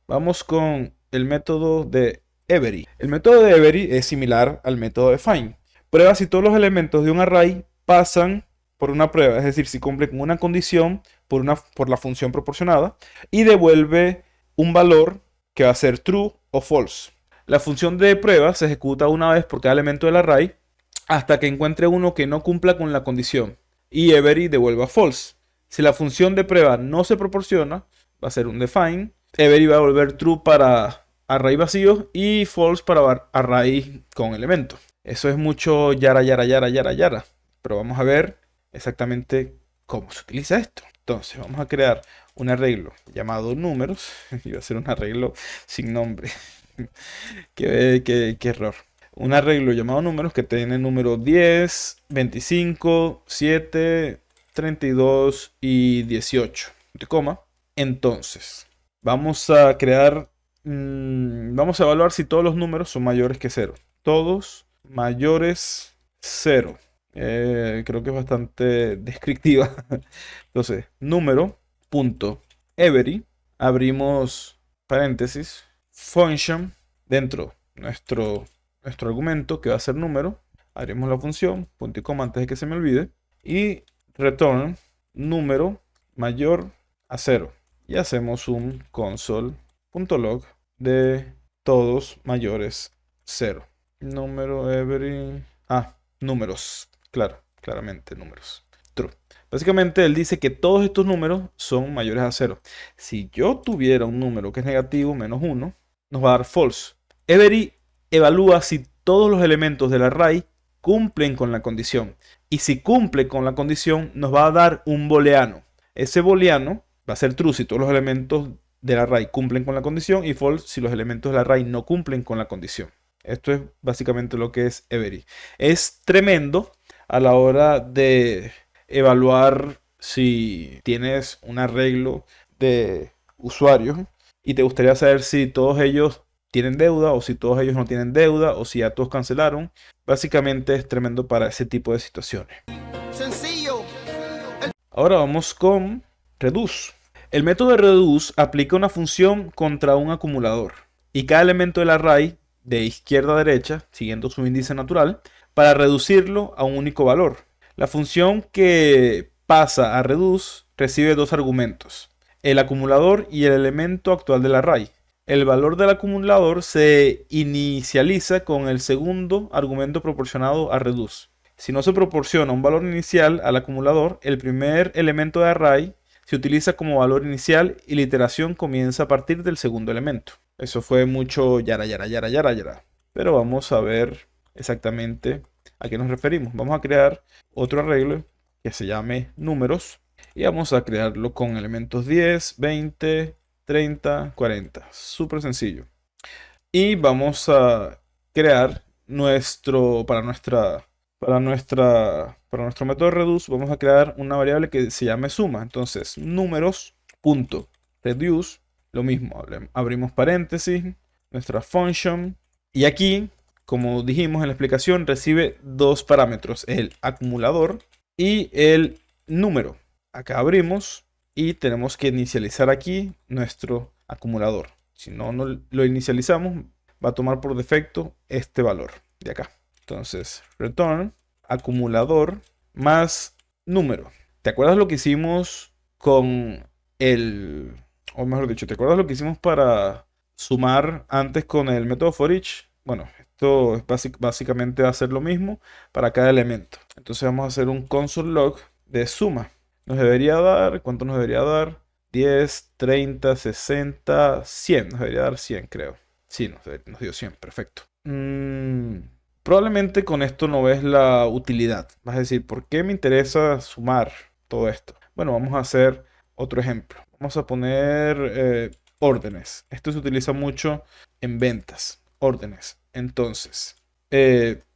Vamos con el método de Every. El método de Every es similar al método de find. Prueba si todos los elementos de un array pasan por una prueba, es decir, si cumple con una condición por la función proporcionada y devuelve un valor que va a ser true o false. La función de prueba se ejecuta una vez por cada elemento del array hasta que encuentre uno que no cumpla con la condición y Every devuelva false. Si la función de prueba no se proporciona, va a ser un define. Every va a devolver true para array vacíos y false para array con elementos. Eso es mucho yara, yara, yara, yara, yara. Pero vamos a ver exactamente cómo se utiliza esto. Entonces vamos a crear un arreglo llamado números. Y va a ser un arreglo sin nombre. qué error. Un arreglo llamado números que tiene números 10, 25, 7, 32 y 18. Coma. Entonces, vamos a crear, vamos a evaluar si todos los números son mayores que 0. Todos mayores 0. Creo que es bastante descriptiva. Entonces, número.every, abrimos paréntesis, function, dentro nuestro argumento que va a ser número, abrimos la función, punto y coma antes de que se me olvide, y return número mayor a 0. Y hacemos un console.log de todos mayores 0. Número every... números. Claro, claramente números. True. Básicamente él dice que todos estos números son mayores a 0. Si yo tuviera un número que es negativo, menos 1, nos va a dar false. Every evalúa si todos los elementos del array cumplen con la condición. Y si cumple con la condición, nos va a dar un booleano. Ese booleano va a ser true si todos los elementos del array cumplen con la condición y false si los elementos del array no cumplen con la condición. Esto es básicamente lo que es Every. Es tremendo a la hora de evaluar si tienes un arreglo de usuarios y te gustaría saber si todos ellos tienen deuda o si todos ellos no tienen deuda o si ya todos cancelaron. Básicamente es tremendo para ese tipo de situaciones. Sencillo. Ahora vamos con reduce. El método de reduce aplica una función contra un acumulador y cada elemento del array de izquierda a derecha, siguiendo su índice natural, para reducirlo a un único valor. La función que pasa a reduce recibe dos argumentos, el acumulador y el elemento actual del array. El valor del acumulador se inicializa con el segundo argumento proporcionado a reduce. Si no se proporciona un valor inicial al acumulador, el primer elemento de array se utiliza como valor inicial y la iteración comienza a partir del segundo elemento. Eso fue mucho yara, yara, yara, yara, yara. Pero vamos a ver exactamente a qué nos referimos. Vamos a crear otro arreglo que se llame números y vamos a crearlo con elementos 10, 20, 30, 40. Súper sencillo. Y vamos a crear para nuestro método reduce, vamos a crear una variable que se llame suma. Entonces, números.reduce, lo mismo, abrimos paréntesis, nuestra function, y aquí, como dijimos en la explicación, recibe dos parámetros, el acumulador y el número. Acá abrimos y tenemos que inicializar aquí nuestro acumulador. Si no lo inicializamos, va a tomar por defecto este valor de acá. Entonces, return acumulador más número. ¿Te acuerdas lo que hicimos con o mejor dicho, ¿te acuerdas lo que hicimos para sumar antes con el método for each? Bueno, esto es básicamente va a ser lo mismo para cada elemento. Entonces vamos a hacer un console log de suma. nos debería dar, ¿cuánto nos debería dar? 10, 30, 60, 100. Nos debería dar 100, creo. Sí, nos dio 100, perfecto. Probablemente con esto no ves la utilidad. Vas a decir, ¿por qué me interesa sumar todo esto? Bueno, vamos a hacer otro ejemplo. Vamos a poner órdenes. Esto se utiliza mucho en ventas. Órdenes. Entonces,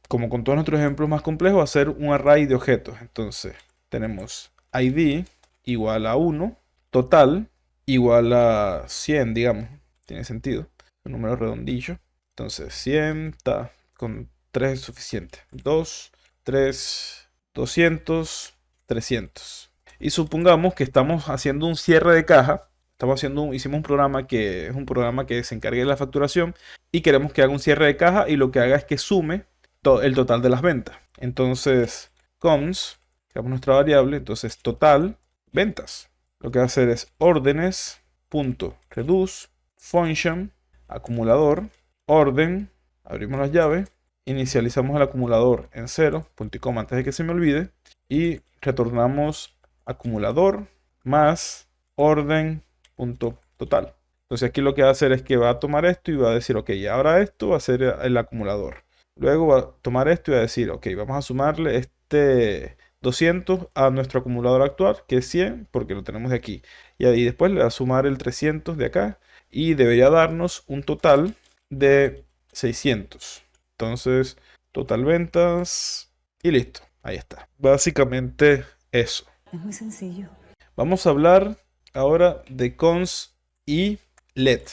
como con todos nuestros ejemplos más complejos, hacer un array de objetos. Entonces, tenemos ID igual a 1, total igual a 100, digamos. Tiene sentido. Un número redondillo. Entonces, 100, con 3 es suficiente. 2, 3, 200, 300. Y supongamos que estamos haciendo un cierre de caja. Hicimos un programa que es un programa que se encargue de la facturación y queremos que haga un cierre de caja y lo que haga es que sume el total de las ventas. Entonces, cons, creamos nuestra variable, entonces total ventas. Lo que va a hacer es órdenes.reduce function acumulador orden, abrimos las llaves, inicializamos el acumulador en 0, punto y coma antes de que se me olvide, y retornamos acumulador más orden.total. Entonces aquí lo que va a hacer es que va a tomar esto y va a decir, ok, ahora esto va a ser el acumulador. Luego va a tomar esto y va a decir, ok, vamos a sumarle este 200 a nuestro acumulador actual, que es 100, porque lo tenemos de aquí. Y ahí después le va a sumar el 300 de acá y debería darnos un total de 600. Entonces, total ventas y listo. Ahí está. Básicamente eso. Es muy sencillo. Vamos a hablar ahora de cons y let.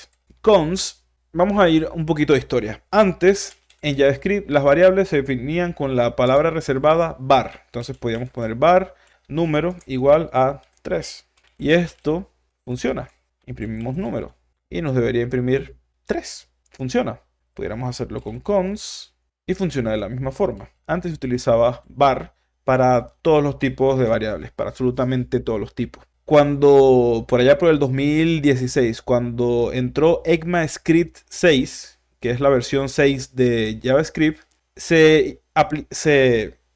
Cons, vamos a ir un poquito de historia. Antes, en JavaScript, las variables se definían con la palabra reservada var. Entonces podíamos poner var número igual a 3. Y esto funciona. Imprimimos número. Y nos debería imprimir 3. Funciona. Pudiéramos hacerlo con cons y funciona de la misma forma. Antes se utilizaba var para todos los tipos de variables, para absolutamente todos los tipos. Cuando, por allá por el 2016, cuando entró ECMAScript 6, que es la versión 6 de JavaScript, se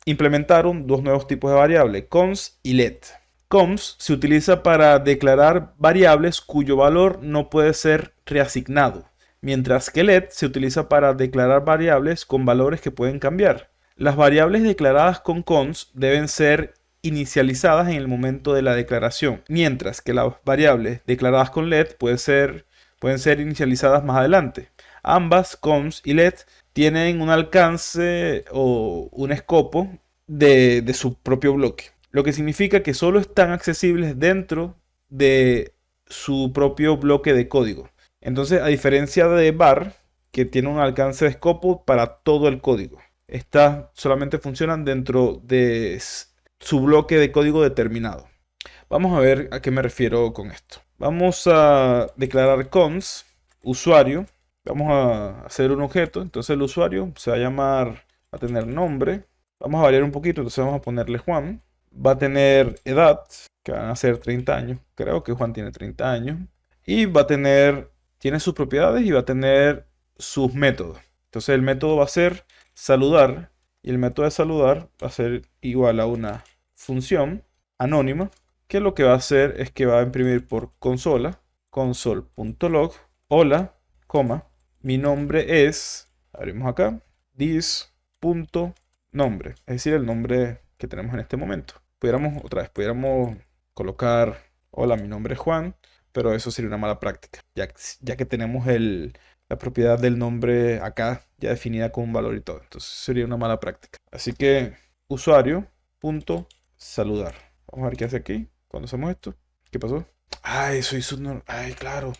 implementaron dos nuevos tipos de variables, cons y let. Cons se utiliza para declarar variables cuyo valor no puede ser reasignado, mientras que let se utiliza para declarar variables con valores que pueden cambiar. Las variables declaradas con cons deben ser inicializadas en el momento de la declaración, mientras que las variables declaradas con let pueden ser inicializadas más adelante. Ambas, cons y let, tienen un alcance o un escopo de su propio bloque, lo que significa que solo están accesibles dentro de su propio bloque de código. Entonces, a diferencia de var, que tiene un alcance de escopo para todo el código, estas solamente funcionan dentro de su bloque de código determinado. Vamos a ver a qué me refiero con esto. Vamos a declarar cons, usuario. Vamos a hacer un objeto. Entonces el usuario se va a llamar, va a tener nombre. Vamos a variar un poquito, entonces vamos a ponerle Juan. Va a tener edad, que van a ser 30 años. Creo que Juan tiene 30 años. Y tiene sus propiedades y va a tener sus métodos. Entonces el método va a ser saludar. Y el método de saludar va a ser igual a una función anónima, que lo que va a hacer es que va a imprimir por consola, console.log, hola, coma, mi nombre es, abrimos acá, this.nombre, es decir, el nombre que tenemos en este momento. Pudiéramos colocar, hola, mi nombre es Juan, pero eso sería una mala práctica, ya que tenemos la propiedad del nombre acá ya definida con un valor y todo. Entonces sería una mala práctica. Así que usuario.saludar. Vamos a ver qué hace aquí cuando hacemos esto. ¿Qué pasó? Ay, claro,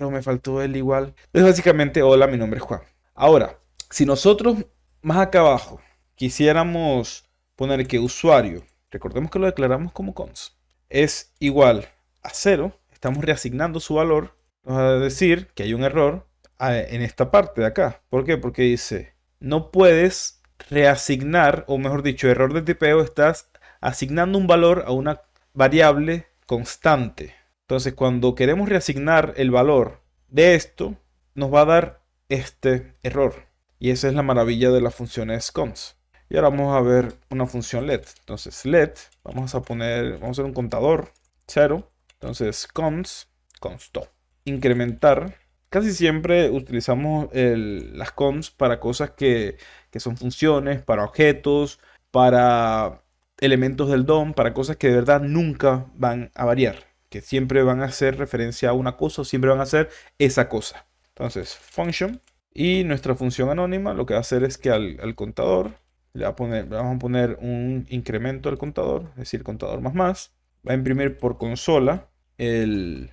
me faltó el igual. Entonces básicamente, hola, mi nombre es Juan. Ahora, si nosotros más acá abajo quisiéramos poner que usuario, recordemos que lo declaramos como cons, es igual a 0, estamos reasignando su valor, nos va a decir que hay un error en esta parte de acá. ¿Por qué? Porque dice, no puedes reasignar, o mejor dicho, error de tipeo, estás asignando un valor a una variable constante. Entonces, cuando queremos reasignar el valor de esto, nos va a dar este error. Y esa es la maravilla de las funciones cons. Y ahora vamos a ver una función let. Entonces let, vamos a hacer un contador 0. Entonces consto. Incrementar. Casi siempre utilizamos las const para cosas que son funciones, para objetos, para elementos del DOM, para cosas que de verdad nunca van a variar, que siempre van a hacer referencia a una cosa o siempre van a hacer esa cosa. Entonces, function. Y nuestra función anónima lo que va a hacer es que al contador vamos a poner un incremento al contador, es decir, contador más. Va a imprimir por consola el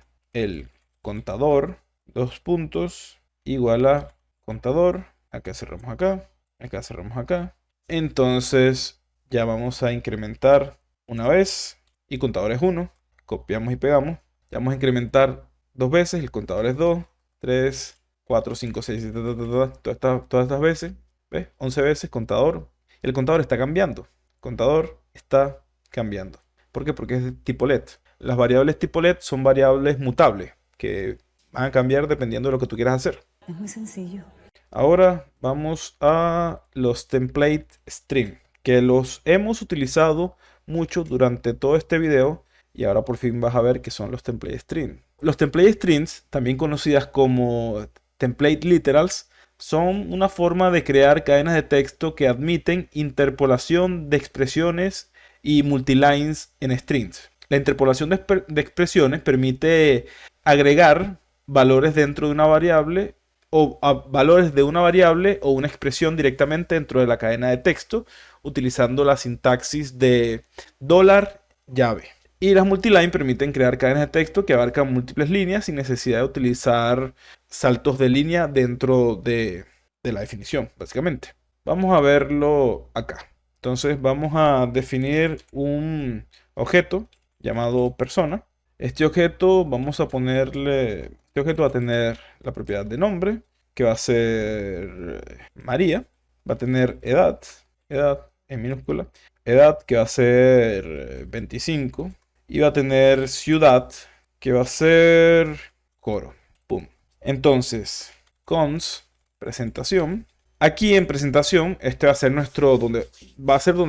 contador, dos puntos, igual a contador. Acá cerramos acá cerramos acá. Entonces ya vamos a incrementar una vez y contador es 1. Copiamos y pegamos. Ya vamos a incrementar dos veces, el contador es 2, 3, 4, 5, 6, 7, todas estas veces. ¿Ves? 11 veces contador. El contador está cambiando. El contador está cambiando. ¿Por qué? Porque es de tipo let. Las variables tipo let son variables mutables que van a cambiar dependiendo de lo que tú quieras hacer. Es muy sencillo. Ahora vamos a los template string, que los hemos utilizado mucho durante todo este video y ahora por fin vas a ver qué son los template string. Los template strings, también conocidas como template literals, son una forma de crear cadenas de texto que admiten interpolación de expresiones y multilines en strings. La interpolación de expresiones permite agregar valores dentro de una variable o valores de una variable o una expresión directamente dentro de la cadena de texto utilizando la sintaxis de $llave. Y las multiline permiten crear cadenas de texto que abarcan múltiples líneas sin necesidad de utilizar saltos de línea dentro de la definición, básicamente. Vamos a verlo acá. Entonces vamos a definir un objeto llamado persona. Este objeto este objeto va a tener la propiedad de nombre, que va a ser María. Va a tener edad en minúscula. Edad que va a ser 25. Y va a tener ciudad, que va a ser Coro. Pum. Entonces, cons, presentación. Aquí en presentación, este va a ser donde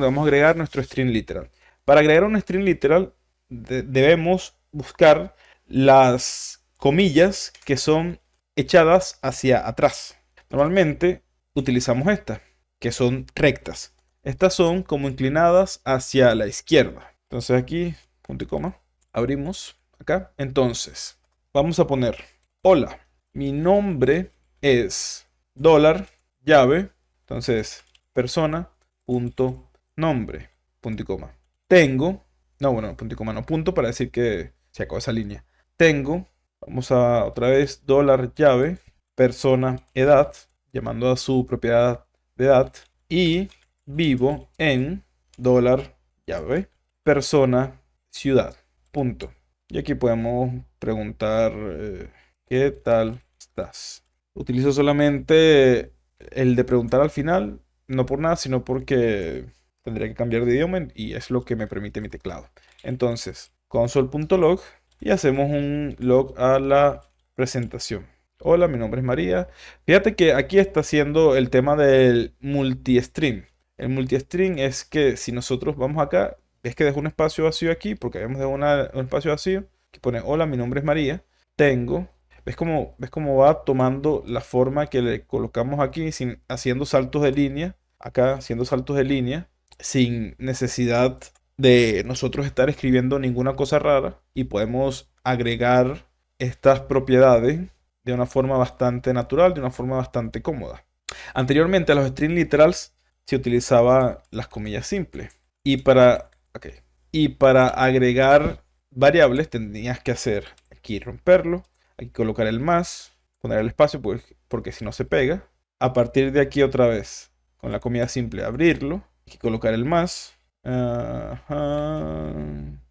vamos a agregar nuestro string literal. Para agregar un string literal, debemos buscar las comillas que son echadas hacia atrás. Normalmente utilizamos estas, que son rectas. Estas son como inclinadas hacia la izquierda. Entonces aquí, punto y coma, abrimos acá. Entonces, vamos a poner, hola, mi nombre es $llave. Entonces, persona, punto, nombre, punto y coma. Punto y coma no, punto para decir que se acabó esa línea. Vamos a otra vez, $llave, persona, edad, llamando a su propiedad de edad. Y vivo en $llave, persona, ciudad, punto. Y aquí podemos preguntar, ¿qué tal estás? Utilizo solamente el de preguntar al final, no por nada, sino porque tendría que cambiar de idioma y es lo que me permite mi teclado. Entonces, console.log y hacemos un log a la presentación. Hola, mi nombre es María. Fíjate que aquí está haciendo el tema del multistring. El multistring es que si nosotros vamos acá, ves que dejo un espacio vacío aquí, porque habíamos dejado un espacio vacío, que pone hola, mi nombre es María. ¿Ves cómo va tomando la forma que le colocamos aquí, haciendo saltos de línea? Acá haciendo saltos de línea, sin necesidad de nosotros estar escribiendo ninguna cosa rara. Y podemos agregar estas propiedades de una forma bastante natural, de una forma bastante cómoda. Anteriormente a los string literals se utilizaba las comillas simples. Y para agregar variables tenías que hacer aquí romperlo, aquí colocar el más, poner el espacio porque si no se pega. A partir de aquí otra vez, con la comilla simple, abrirlo, aquí colocar el más. Ajá,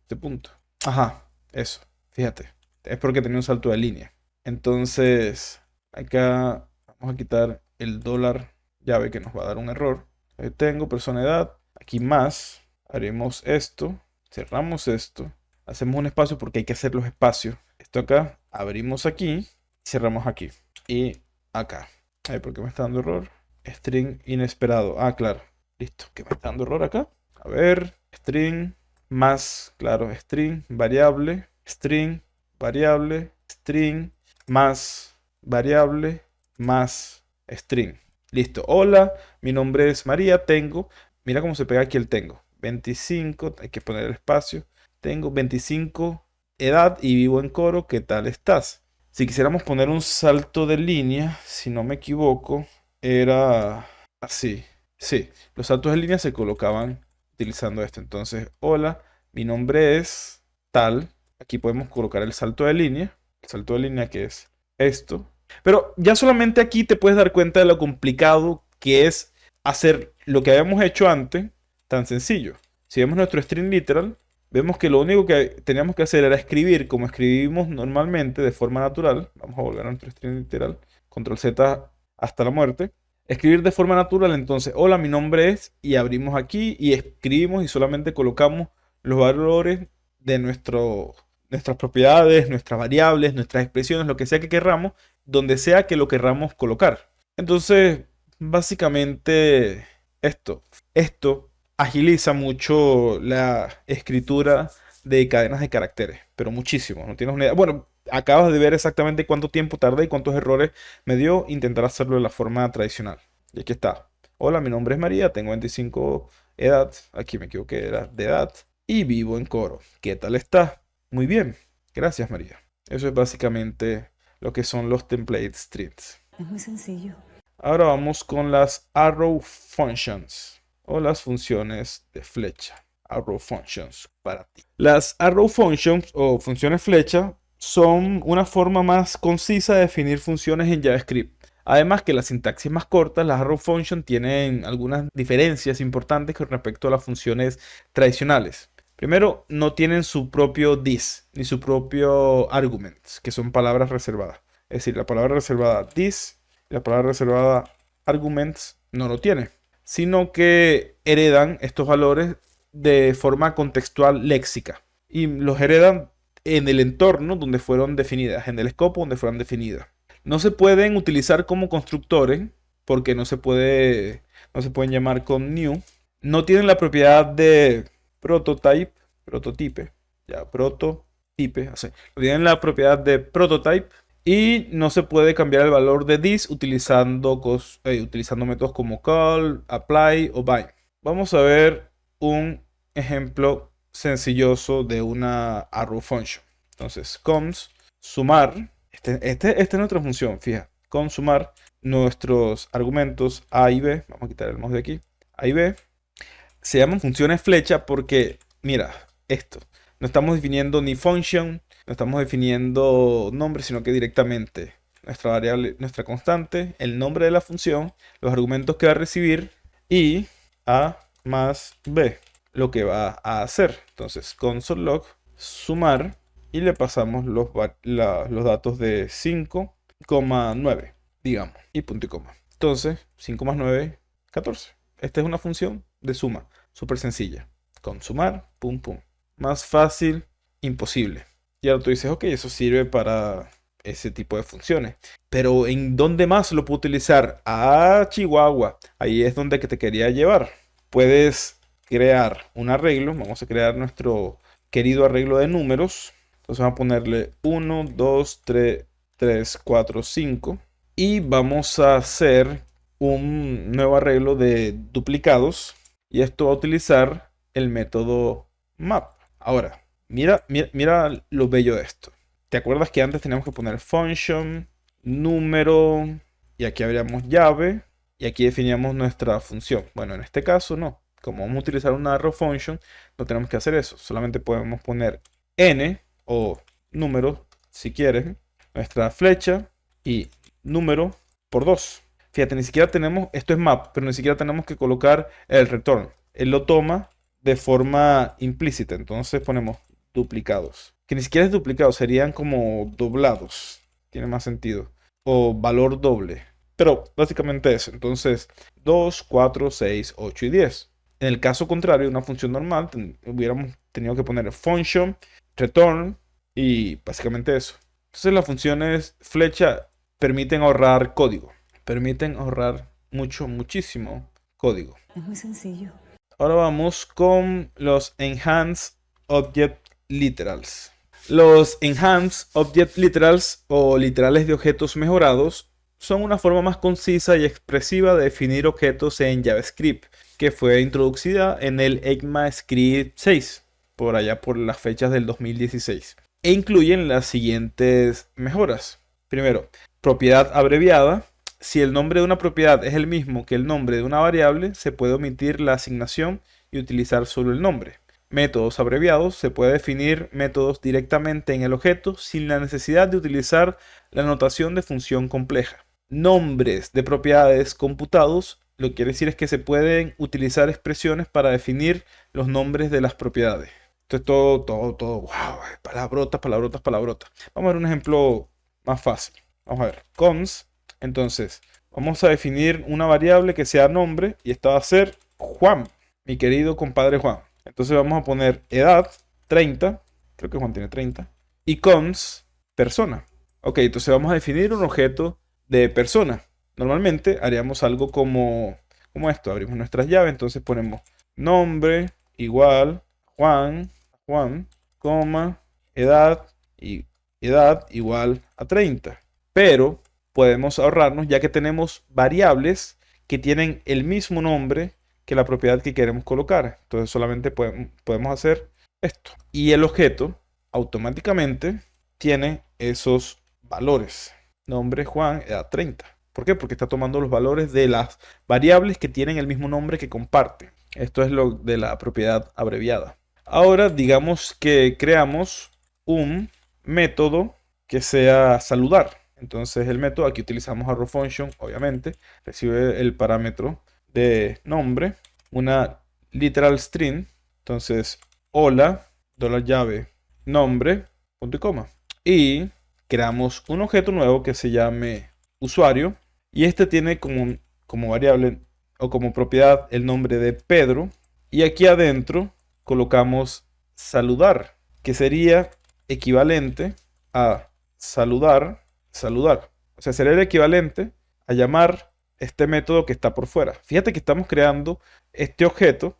este punto. Ajá, eso, fíjate. Es porque tenía un salto de línea. Entonces, acá vamos a quitar el $llave que nos va a dar un error. Ahí tengo persona edad, aquí más. Haremos esto, cerramos esto, hacemos un espacio porque hay que hacer los espacios. Esto acá, abrimos aquí, cerramos aquí y acá. Ay, ¿por qué me está dando error? String inesperado. Ah, claro. Listo, que me está dando error acá. A ver, string más, claro, string, variable, string, variable, string, más, variable, más, string. Listo, hola, mi nombre es María, tengo, mira cómo se pega aquí el tengo. 25, hay que poner el espacio. Tengo 25 edad y vivo en Coro, ¿qué tal estás? Si quisiéramos poner un salto de línea, si no me equivoco, era así. Sí, los saltos de línea se colocaban utilizando esto. Entonces, hola, mi nombre es tal. Aquí podemos colocar el salto de línea. El salto de línea que es esto. Pero ya solamente aquí te puedes dar cuenta de lo complicado que es hacer lo que habíamos hecho antes tan sencillo. Si vemos nuestro string literal, vemos que lo único que teníamos que hacer era escribir como escribimos normalmente de forma natural. Vamos a volver a nuestro string literal. Control Z hasta la muerte. Escribir de forma natural, entonces, hola, mi nombre es, y abrimos aquí y escribimos y solamente colocamos los valores de nuestras propiedades, nuestras variables, nuestras expresiones, lo que sea que querramos, donde sea que lo querramos colocar. Entonces, básicamente, esto agiliza mucho la escritura de cadenas de caracteres, pero muchísimo, no tienes una idea. Bueno, acabas de ver exactamente cuánto tiempo tardé y cuántos errores me dio intentar hacerlo de la forma tradicional. Y aquí está. Hola, mi nombre es María, tengo 25 edad, aquí me equivoqué, era de edad, y vivo en Coro. ¿Qué tal está? Muy bien, gracias María. Eso es básicamente lo que son los template strings. Es muy sencillo. Ahora vamos con las arrow functions o las funciones de flecha. Arrow functions para ti. Las arrow functions o funciones flecha son una forma más concisa de definir funciones en JavaScript. Además que la sintaxis más corta, las arrow functions tienen algunas diferencias importantes con respecto a las funciones tradicionales. Primero, no tienen su propio this ni su propio arguments, que son palabras reservadas. Es decir, la palabra reservada this y la palabra reservada arguments no lo tiene, sino que heredan estos valores de forma contextual léxica y los heredan en el entorno donde fueron definidas, en el escopo donde fueron definidas. No se pueden utilizar como constructores porque no se pueden llamar con new. No tienen la propiedad de prototype, ya, prototype, así. Tienen la propiedad de prototype y no se puede cambiar el valor de this utilizando métodos como call, apply o bind. Vamos a ver un ejemplo sencilloso de una arrow function. Entonces, cons sumar, esta es nuestra función, fija, con sumar nuestros argumentos a y b, vamos a quitar el mouse de aquí, a y b, se llaman funciones flecha porque, mira, esto, no estamos definiendo ni function, no estamos definiendo nombre, sino que directamente nuestra variable, nuestra constante, el nombre de la función, los argumentos que va a recibir y a más b, lo que va a hacer. Entonces, console log, sumar y le pasamos los datos de 5,9, digamos, y punto y coma. Entonces, 5 más 9, 14. Esta es una función de suma, súper sencilla. Con sumar, pum, pum. Más fácil, imposible. Y ahora tú dices, ok, eso sirve para ese tipo de funciones. Pero ¿en dónde más lo puedo utilizar? Ah, Chihuahua. Ahí es donde que te quería llevar. Puedes crear un arreglo. Vamos a crear nuestro querido arreglo de números. Entonces vamos a ponerle 1, 2, 3, 4, 5. Y vamos a hacer un nuevo arreglo de duplicados. Y esto va a utilizar el método map. Ahora, mira lo bello de esto. ¿Te acuerdas que antes teníamos que poner function, número, y aquí abríamos llave, y aquí definíamos nuestra función? Bueno, en este caso no. Como vamos a utilizar una arrow function, no tenemos que hacer eso. Solamente podemos poner n, o número, si quieres, nuestra flecha, y número por 2. Fíjate, ni siquiera tenemos, esto es map, pero ni siquiera tenemos que colocar el return. Él lo toma de forma implícita. Entonces ponemos duplicados. Que ni siquiera es duplicado, serían como doblados. Tiene más sentido. O valor doble. Pero básicamente eso. Entonces 2, 4, 6, 8 y 10. En el caso contrario, una función normal, hubiéramos tenido que poner function, return y básicamente eso. Entonces las funciones flecha permiten ahorrar código. Permiten ahorrar muchísimo código. Es muy sencillo. Ahora vamos con los Enhanced Object Literals. Los Enhanced Object Literals o literales de objetos mejorados son una forma más concisa y expresiva de definir objetos en JavaScript, que fue introducida en el ECMAScript 6, por allá por las fechas del 2016, e incluyen las siguientes mejoras. Primero, propiedad abreviada. Si el nombre de una propiedad es el mismo que el nombre de una variable, se puede omitir la asignación y utilizar solo el nombre. Métodos abreviados. Se puede definir métodos directamente en el objeto sin la necesidad de utilizar la notación de función compleja. Nombres de propiedades computados. Lo que quiere decir es que se pueden utilizar expresiones para definir los nombres de las propiedades. Esto es todo. Wow, palabrotas. Vamos a ver un ejemplo más fácil. Vamos a ver. Cons. Entonces, vamos a definir una variable que sea nombre y esta va a ser Juan, mi querido compadre Juan. Entonces vamos a poner edad 30, creo que Juan tiene 30, y cons persona. Ok, entonces vamos a definir un objeto de persona. Normalmente haríamos algo como esto, abrimos nuestras llaves, entonces ponemos nombre igual Juan, coma, edad igual a 30. Pero podemos ahorrarnos ya que tenemos variables que tienen el mismo nombre que la propiedad que queremos colocar. Entonces solamente podemos hacer esto. Y el objeto automáticamente tiene esos valores. Nombre Juan, edad 30. ¿Por qué? Porque está tomando los valores de las variables que tienen el mismo nombre que comparten. Esto es lo de la propiedad abreviada. Ahora digamos que creamos un método que sea saludar. Entonces el método, aquí utilizamos arrow function, obviamente, recibe el parámetro de nombre, una literal string, entonces hola, $llave, nombre, punto y coma. Y creamos un objeto nuevo que se llame usuario, y este tiene como variable o como propiedad el nombre de Pedro, y aquí adentro colocamos saludar, que sería equivalente a saludar. O sea, sería el equivalente a llamar este método que está por fuera. Fíjate que estamos creando este objeto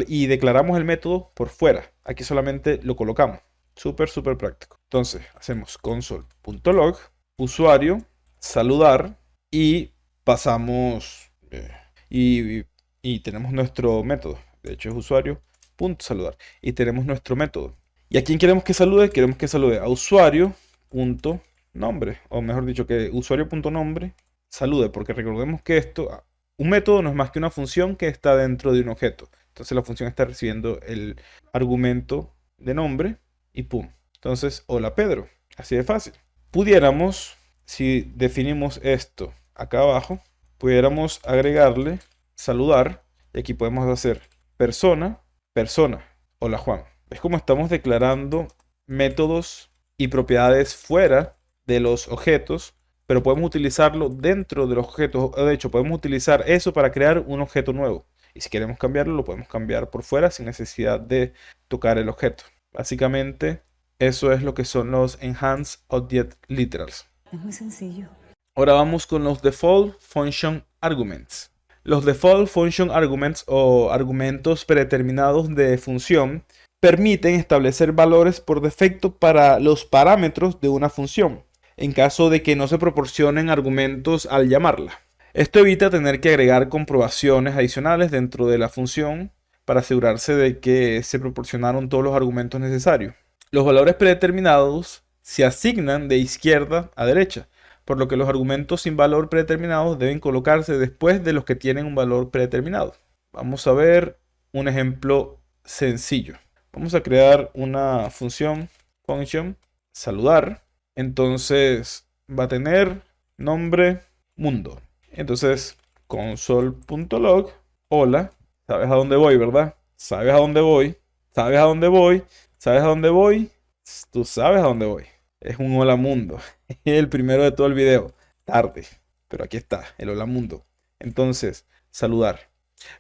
y declaramos el método por fuera. Aquí solamente lo colocamos. Súper práctico. Entonces, hacemos console.log, usuario, saludar, y pasamos y tenemos nuestro método. De hecho, es usuario.saludar. Y tenemos nuestro método. ¿Y a quién queremos que salude? Queremos que salude a usuario.nombre, o mejor dicho, que usuario.nombre salude, porque recordemos que un método no es más que una función que está dentro de un objeto. Entonces la función está recibiendo el argumento de nombre y pum. Entonces, hola Pedro, así de fácil. Pudiéramos, si definimos esto acá abajo, pudiéramos agregarle saludar, y aquí podemos hacer persona, hola Juan. ¿Ves cómo estamos declarando métodos y propiedades fuera de los objetos, pero podemos utilizarlo dentro de los objetos? De hecho, podemos utilizar eso para crear un objeto nuevo. Y si queremos cambiarlo, lo podemos cambiar por fuera sin necesidad de tocar el objeto. Básicamente, eso es lo que son los Enhanced Object Literals. Es muy sencillo. Ahora vamos con los Default Function Arguments. Los Default Function Arguments o argumentos predeterminados de función permiten establecer valores por defecto para los parámetros de una función, en caso de que no se proporcionen argumentos al llamarla. Esto evita tener que agregar comprobaciones adicionales dentro de la función para asegurarse de que se proporcionaron todos los argumentos necesarios. Los valores predeterminados se asignan de izquierda a derecha, por lo que los argumentos sin valor predeterminado deben colocarse después de los que tienen un valor predeterminado. Vamos a ver un ejemplo sencillo. Vamos a crear una function saludar. Entonces va a tener nombre mundo. Entonces console.log, hola, sabes a dónde voy, ¿verdad? Sabes a dónde voy, sabes a dónde voy, sabes a dónde voy, tú sabes a dónde voy. Es un hola mundo. El primero de todo el video. Tarde, pero aquí está, el hola mundo. Entonces, saludar.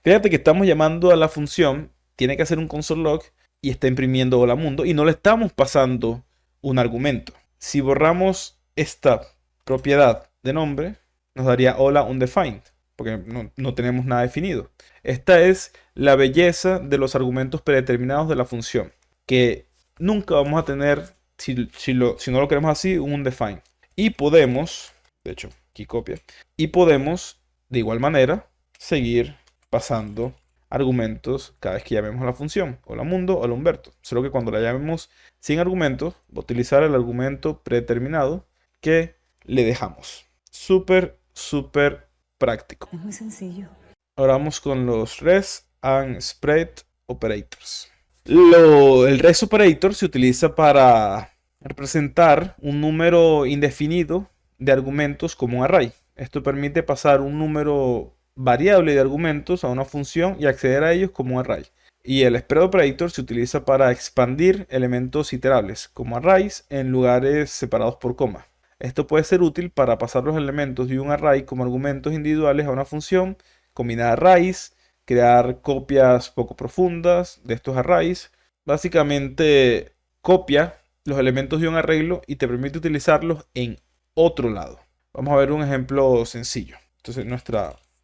Fíjate que estamos llamando a la función, tiene que hacer un console log y está imprimiendo hola mundo y no le estamos pasando un argumento. Si borramos esta propiedad de nombre, nos daría hola undefined. porque no tenemos nada definido. Esta es la belleza de los argumentos predeterminados de la función, que nunca vamos a tener, si no lo queremos así, un undefined. Y podemos, de hecho, aquí copia, y podemos, de igual manera, seguir pasando argumentos cada vez que llamemos a la función, o la mundo o la Humberto. Solo que cuando la llamemos sin argumentos, va a utilizar el argumento predeterminado que le dejamos. Súper, súper práctico. Es muy sencillo. Ahora vamos con los res and spread operators. El res operator se utiliza para representar un número indefinido de argumentos como un array. Esto permite pasar un número variable de argumentos a una función y acceder a ellos como un array. Y el spread operator se utiliza para expandir elementos iterables como arrays en lugares separados por coma. Esto puede ser útil para pasar los elementos de un array como argumentos individuales a una función, combinar arrays, crear copias poco profundas de estos arrays. Básicamente copia los elementos de un arreglo y te permite utilizarlos en otro lado. Vamos a ver un ejemplo sencillo. Entonces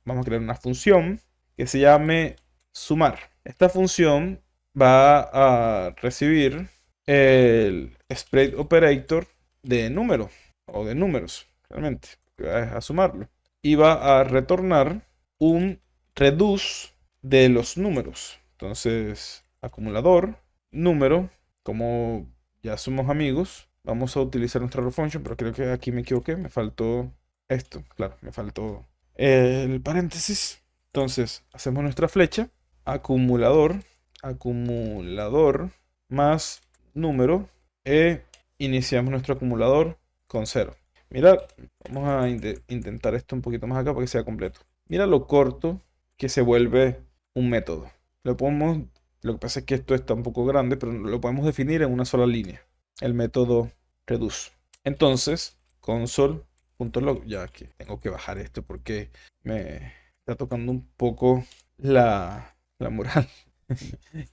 vamos a crear una función que se llame sumar. Esta función va a recibir el spread operator de número o de números, realmente, que va a sumarlo. Y va a retornar un reduce de los números. Entonces, acumulador, número, como ya somos amigos, vamos a utilizar nuestra function, pero creo que aquí me equivoqué, me faltó esto, claro, me faltó el paréntesis. Entonces, hacemos nuestra flecha, acumulador más número, e iniciamos nuestro acumulador con 0. Mirad, vamos a intentar esto un poquito más acá para que sea completo. Mira lo corto que se vuelve un método. Lo que pasa es que esto está un poco grande, pero lo podemos definir en una sola línea. El método reduce. Entonces, console.log, ya que tengo que bajar esto porque me está tocando un poco la moral.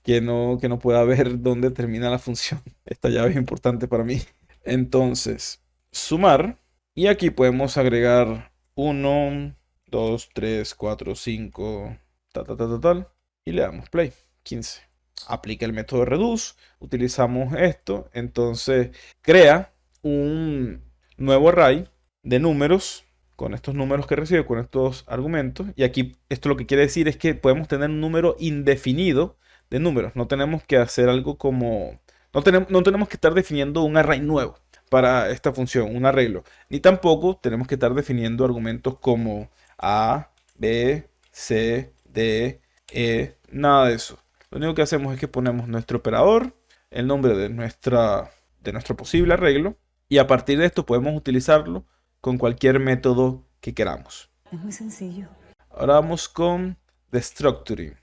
que no pueda ver dónde termina la función. Esta llave es importante para mí. Entonces, sumar. Y aquí podemos agregar 1, 2, 3, 4, 5, tal. Y le damos play. 15. Aplica el método reduce. Utilizamos esto. Entonces, crea un nuevo array de números con estos números que recibe, con estos argumentos. Y aquí esto lo que quiere decir es que podemos tener un número indefinido de números. No tenemos que hacer algo como... No tenemos que estar definiendo un array nuevo para esta función, un arreglo. Ni tampoco tenemos que estar definiendo argumentos como A, B, C, D, E, nada de eso. Lo único que hacemos es que ponemos nuestro operador, el nombre de nuestro posible arreglo, y a partir de esto podemos utilizarlo con cualquier método que queramos. Es muy sencillo. Ahora vamos con destructuring.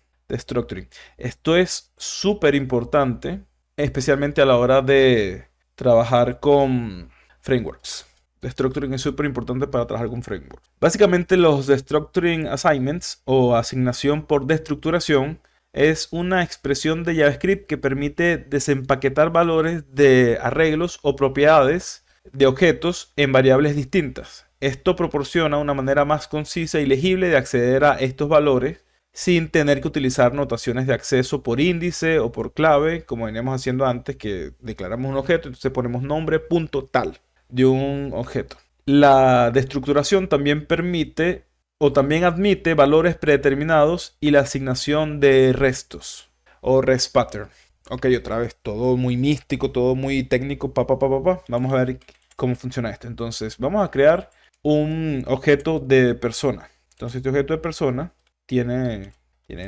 Esto es súper importante, especialmente a la hora de trabajar con frameworks. Destructuring es súper importante para trabajar con frameworks. Básicamente los destructuring assignments o asignación por destructuración es una expresión de JavaScript que permite desempaquetar valores de arreglos o propiedades de objetos en variables distintas. Esto proporciona una manera más concisa y legible de acceder a estos valores sin tener que utilizar notaciones de acceso por índice o por clave, como veníamos haciendo antes, que declaramos un objeto, entonces ponemos nombre punto tal de un objeto. La destructuración también permite o también admite valores predeterminados y la asignación de restos o rest pattern. Ok, otra vez, todo muy místico, todo muy técnico, Vamos a ver cómo funciona esto. Entonces, vamos a crear un objeto de persona. Entonces, este objeto de persona tiene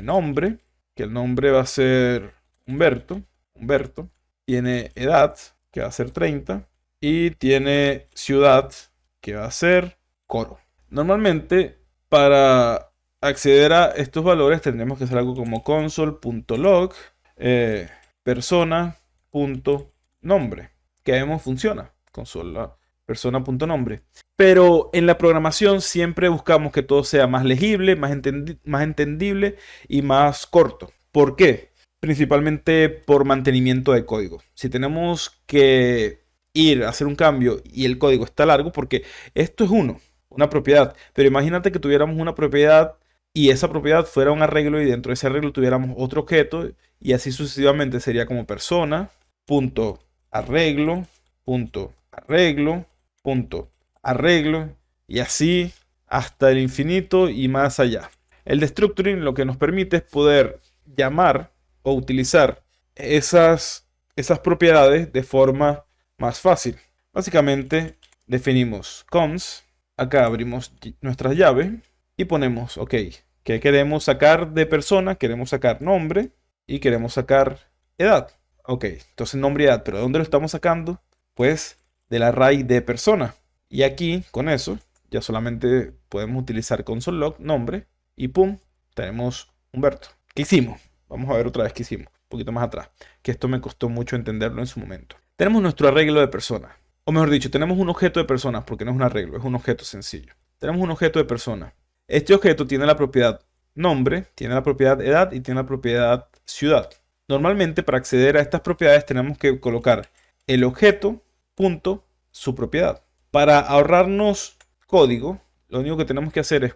nombre, que el nombre va a ser Humberto. Tiene edad, que va a ser 30. Y tiene ciudad, que va a ser Coro. Normalmente, para acceder a estos valores, tendremos que hacer algo como console.log persona.nombre, que vemos funciona. Console persona.nombre. Pero en la programación siempre buscamos que todo sea más legible, más entendible y más corto. ¿Por qué? Principalmente por mantenimiento de código. Si tenemos que ir a hacer un cambio y el código está largo, porque esto es 1, una propiedad. Pero imagínate que tuviéramos una propiedad y esa propiedad fuera un arreglo y dentro de ese arreglo tuviéramos otro objeto y así sucesivamente sería como persona, punto arreglo, punto arreglo, punto arreglo y así hasta el infinito y más allá. El destructuring lo que nos permite es poder llamar o utilizar esas propiedades de forma más fácil. Básicamente definimos cons, acá abrimos nuestras llaves y ponemos, ok, ¿qué queremos sacar de persona? Queremos sacar nombre y queremos sacar edad. Ok, entonces nombre y edad, pero ¿de dónde lo estamos sacando? Pues del array de persona. Y aquí, con eso, ya solamente podemos utilizar console.log, nombre, y pum, tenemos Humberto. ¿Qué hicimos? Vamos a ver otra vez qué hicimos, un poquito más atrás, que esto me costó mucho entenderlo en su momento. Tenemos nuestro arreglo de persona. O mejor dicho, tenemos un objeto de persona, porque no es un arreglo, es un objeto sencillo. Tenemos un objeto de persona. Este objeto tiene la propiedad nombre, tiene la propiedad edad y tiene la propiedad ciudad. Normalmente para acceder a estas propiedades tenemos que colocar el objeto, punto, su propiedad. Para ahorrarnos código, lo único que tenemos que hacer es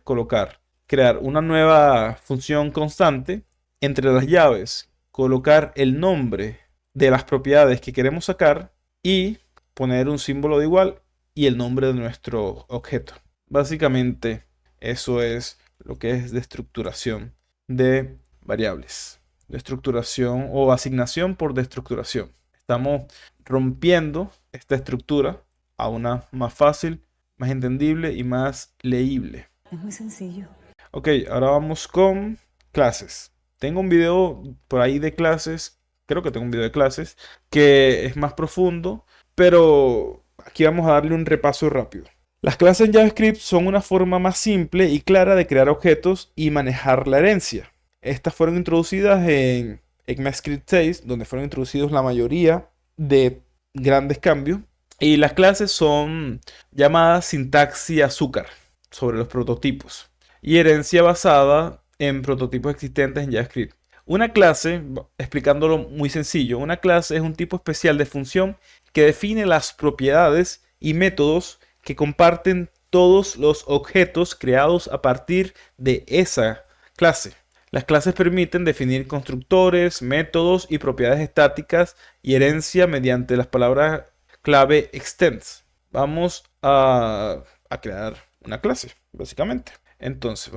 crear una nueva función constante entre las llaves, colocar el nombre de las propiedades que queremos sacar y poner un símbolo de igual y el nombre de nuestro objeto. Básicamente eso es lo que es destructuración de variables. Destructuración o asignación por destructuración. Estamos rompiendo esta estructura a una más fácil, más entendible y más leíble. Es muy sencillo. Ok, ahora vamos con clases. Tengo un video por ahí de clases, creo que tengo un video de clases, que es más profundo, pero aquí vamos a darle un repaso rápido. Las clases en JavaScript son una forma más simple y clara de crear objetos y manejar la herencia. Estas fueron introducidas en ECMAScript 6, donde fueron introducidos la mayoría de grandes cambios. Y las clases son llamadas sintaxis azúcar sobre los prototipos y herencia basada en prototipos existentes en JavaScript. Una clase, explicándolo muy sencillo, una clase es un tipo especial de función que define las propiedades y métodos que comparten todos los objetos creados a partir de esa clase. Las clases permiten definir constructores, métodos y propiedades estáticas y herencia mediante las palabras clave extends. Vamos a crear una clase, básicamente. Entonces,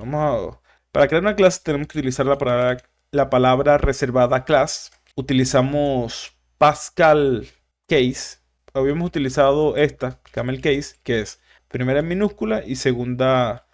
para crear una clase tenemos que utilizar la palabra reservada class. Utilizamos Pascal Case. Habíamos utilizado esta, camel case, que es primera en minúscula y segunda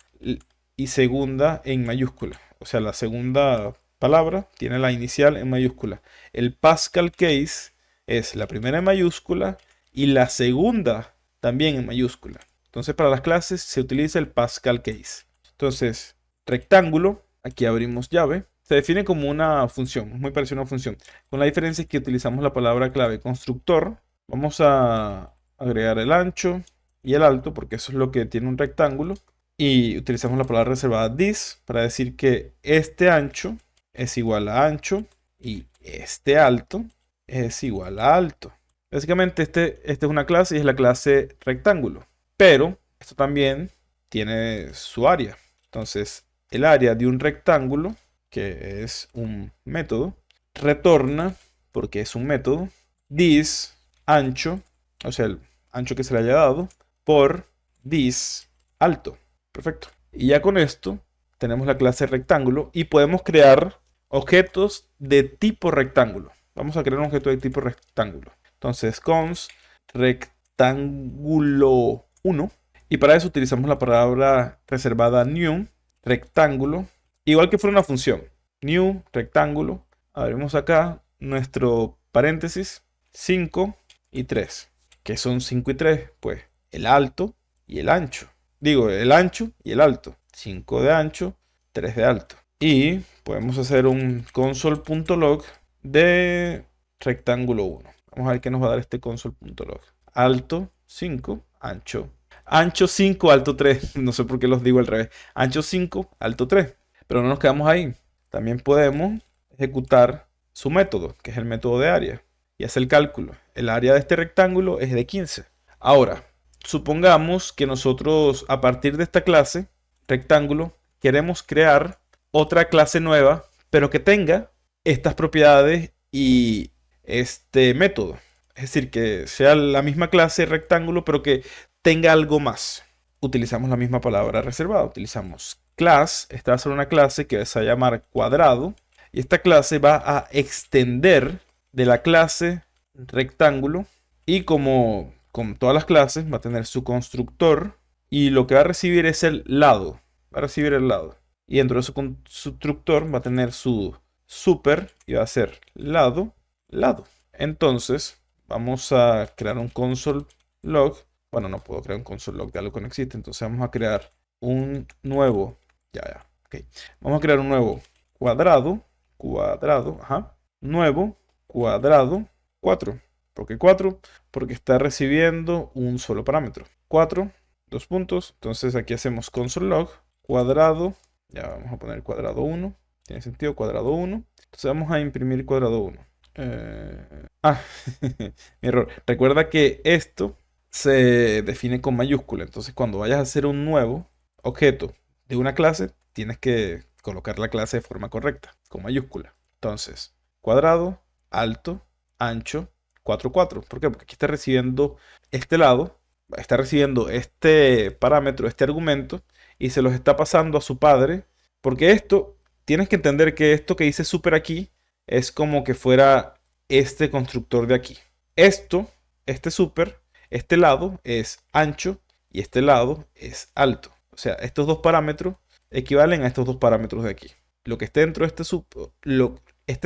en mayúscula. O sea, la segunda palabra tiene la inicial en mayúscula. El Pascal case es la primera en mayúscula y la segunda también en mayúscula. Entonces, para las clases se utiliza el Pascal case. Entonces, rectángulo, aquí abrimos llave, se define como una función, muy parecida a una función, con la diferencia que utilizamos la palabra clave constructor. Vamos a agregar el ancho y el alto, porque eso es lo que tiene un rectángulo. Y utilizamos la palabra reservada this para decir que este ancho es igual a ancho y este alto es igual a alto. Básicamente esta es una clase y es la clase rectángulo. Pero esto también tiene su área. Entonces el área de un rectángulo, que es un método, retorna, porque es un método, this ancho, o sea, el ancho que se le haya dado, por this alto. Perfecto. Y ya con esto tenemos la clase rectángulo y podemos crear objetos de tipo rectángulo. Vamos a crear un objeto de tipo rectángulo. Entonces, const rectángulo 1. Y para eso utilizamos la palabra reservada new, rectángulo, igual que fuera una función. New, rectángulo. Abrimos acá nuestro paréntesis 5 y 3. ¿Qué son 5 y 3? Pues el alto y el ancho. Digo, el ancho y el alto. 5 de ancho, 3 de alto. Y podemos hacer un console.log de rectángulo 1. Vamos a ver qué nos va a dar este console.log. Alto 5, ancho 5, alto 3. No sé por qué los digo al revés. Ancho 5, alto 3. Pero no nos quedamos ahí. También podemos ejecutar su método, que es el método de área. Y hace el cálculo. El área de este rectángulo es de 15. Ahora, supongamos que nosotros a partir de esta clase rectángulo queremos crear otra clase nueva, pero que tenga estas propiedades y este método. Es decir, que sea la misma clase rectángulo, pero que tenga algo más. Utilizamos la misma palabra reservada. Utilizamos class. Esta va a ser una clase que se va a llamar cuadrado. Y esta clase va a extender de la clase rectángulo. Y como con todas las clases, va a tener su constructor. Y lo que va a recibir es el lado. Va a recibir el lado. Y dentro de su constructor va a tener su super. Y va a ser lado, lado. Entonces, vamos a crear un console log. Bueno, no puedo crear un console log de algo que no existe. Entonces vamos a crear un nuevo. Ya. Ok. Vamos a crear un nuevo cuadrado. Ajá. Nuevo cuadrado 4. ¿Por qué 4? Porque está recibiendo un solo parámetro. 4, 2 puntos. Entonces aquí hacemos console log cuadrado. Ya vamos a poner cuadrado 1. Tiene sentido, cuadrado 1. Entonces vamos a imprimir cuadrado 1. Mi error. Recuerda que esto se define con mayúscula. Entonces cuando vayas a hacer un nuevo objeto de una clase, tienes que colocar la clase de forma correcta, con mayúscula. Entonces, cuadrado, alto, ancho, 4, 4. ¿Por qué? Porque aquí está recibiendo este lado, está recibiendo este parámetro, este argumento, y se los está pasando a su padre. Porque esto, tienes que entender que esto que dice super aquí, es como que fuera este constructor de aquí. Este super, este lado es ancho y este lado es alto. O sea, estos dos parámetros equivalen a estos dos parámetros de aquí. Lo que esté dentro de este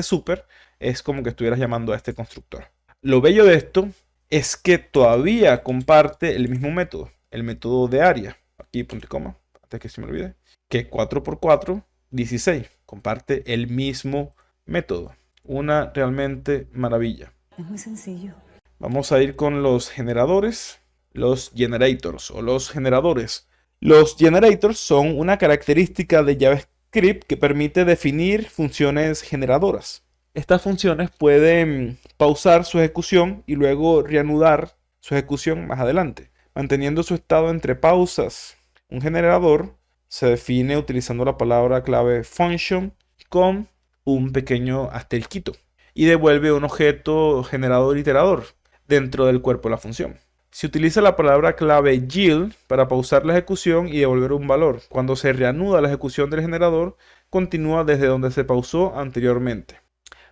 super es como que estuvieras llamando a este constructor. Lo bello de esto es que todavía comparte el mismo método, el método de área. Aquí punto y coma, antes que se me olvide, que 4 por 4, 16. Comparte el mismo método. Una realmente maravilla. Es muy sencillo. Vamos a ir con los generadores, los generators o los generadores. Los generators son una característica de JavaScript que permite definir funciones generadoras. Estas funciones pueden pausar su ejecución y luego reanudar su ejecución más adelante, manteniendo su estado entre pausas. Un generador se define utilizando la palabra clave function con un pequeño asterisco y devuelve un objeto generador iterador dentro del cuerpo de la función. Se utiliza la palabra clave yield para pausar la ejecución y devolver un valor. Cuando se reanuda la ejecución del generador, continúa desde donde se pausó anteriormente.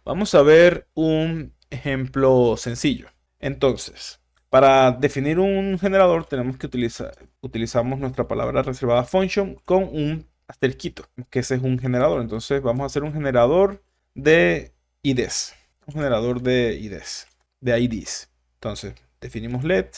Vamos a ver un ejemplo sencillo. Entonces, para definir un generador tenemos que utilizamos nuestra palabra reservada function con un asterisco, que ese es un generador. Entonces vamos a hacer un generador de IDs. Un generador de IDs. De IDs. Entonces definimos let,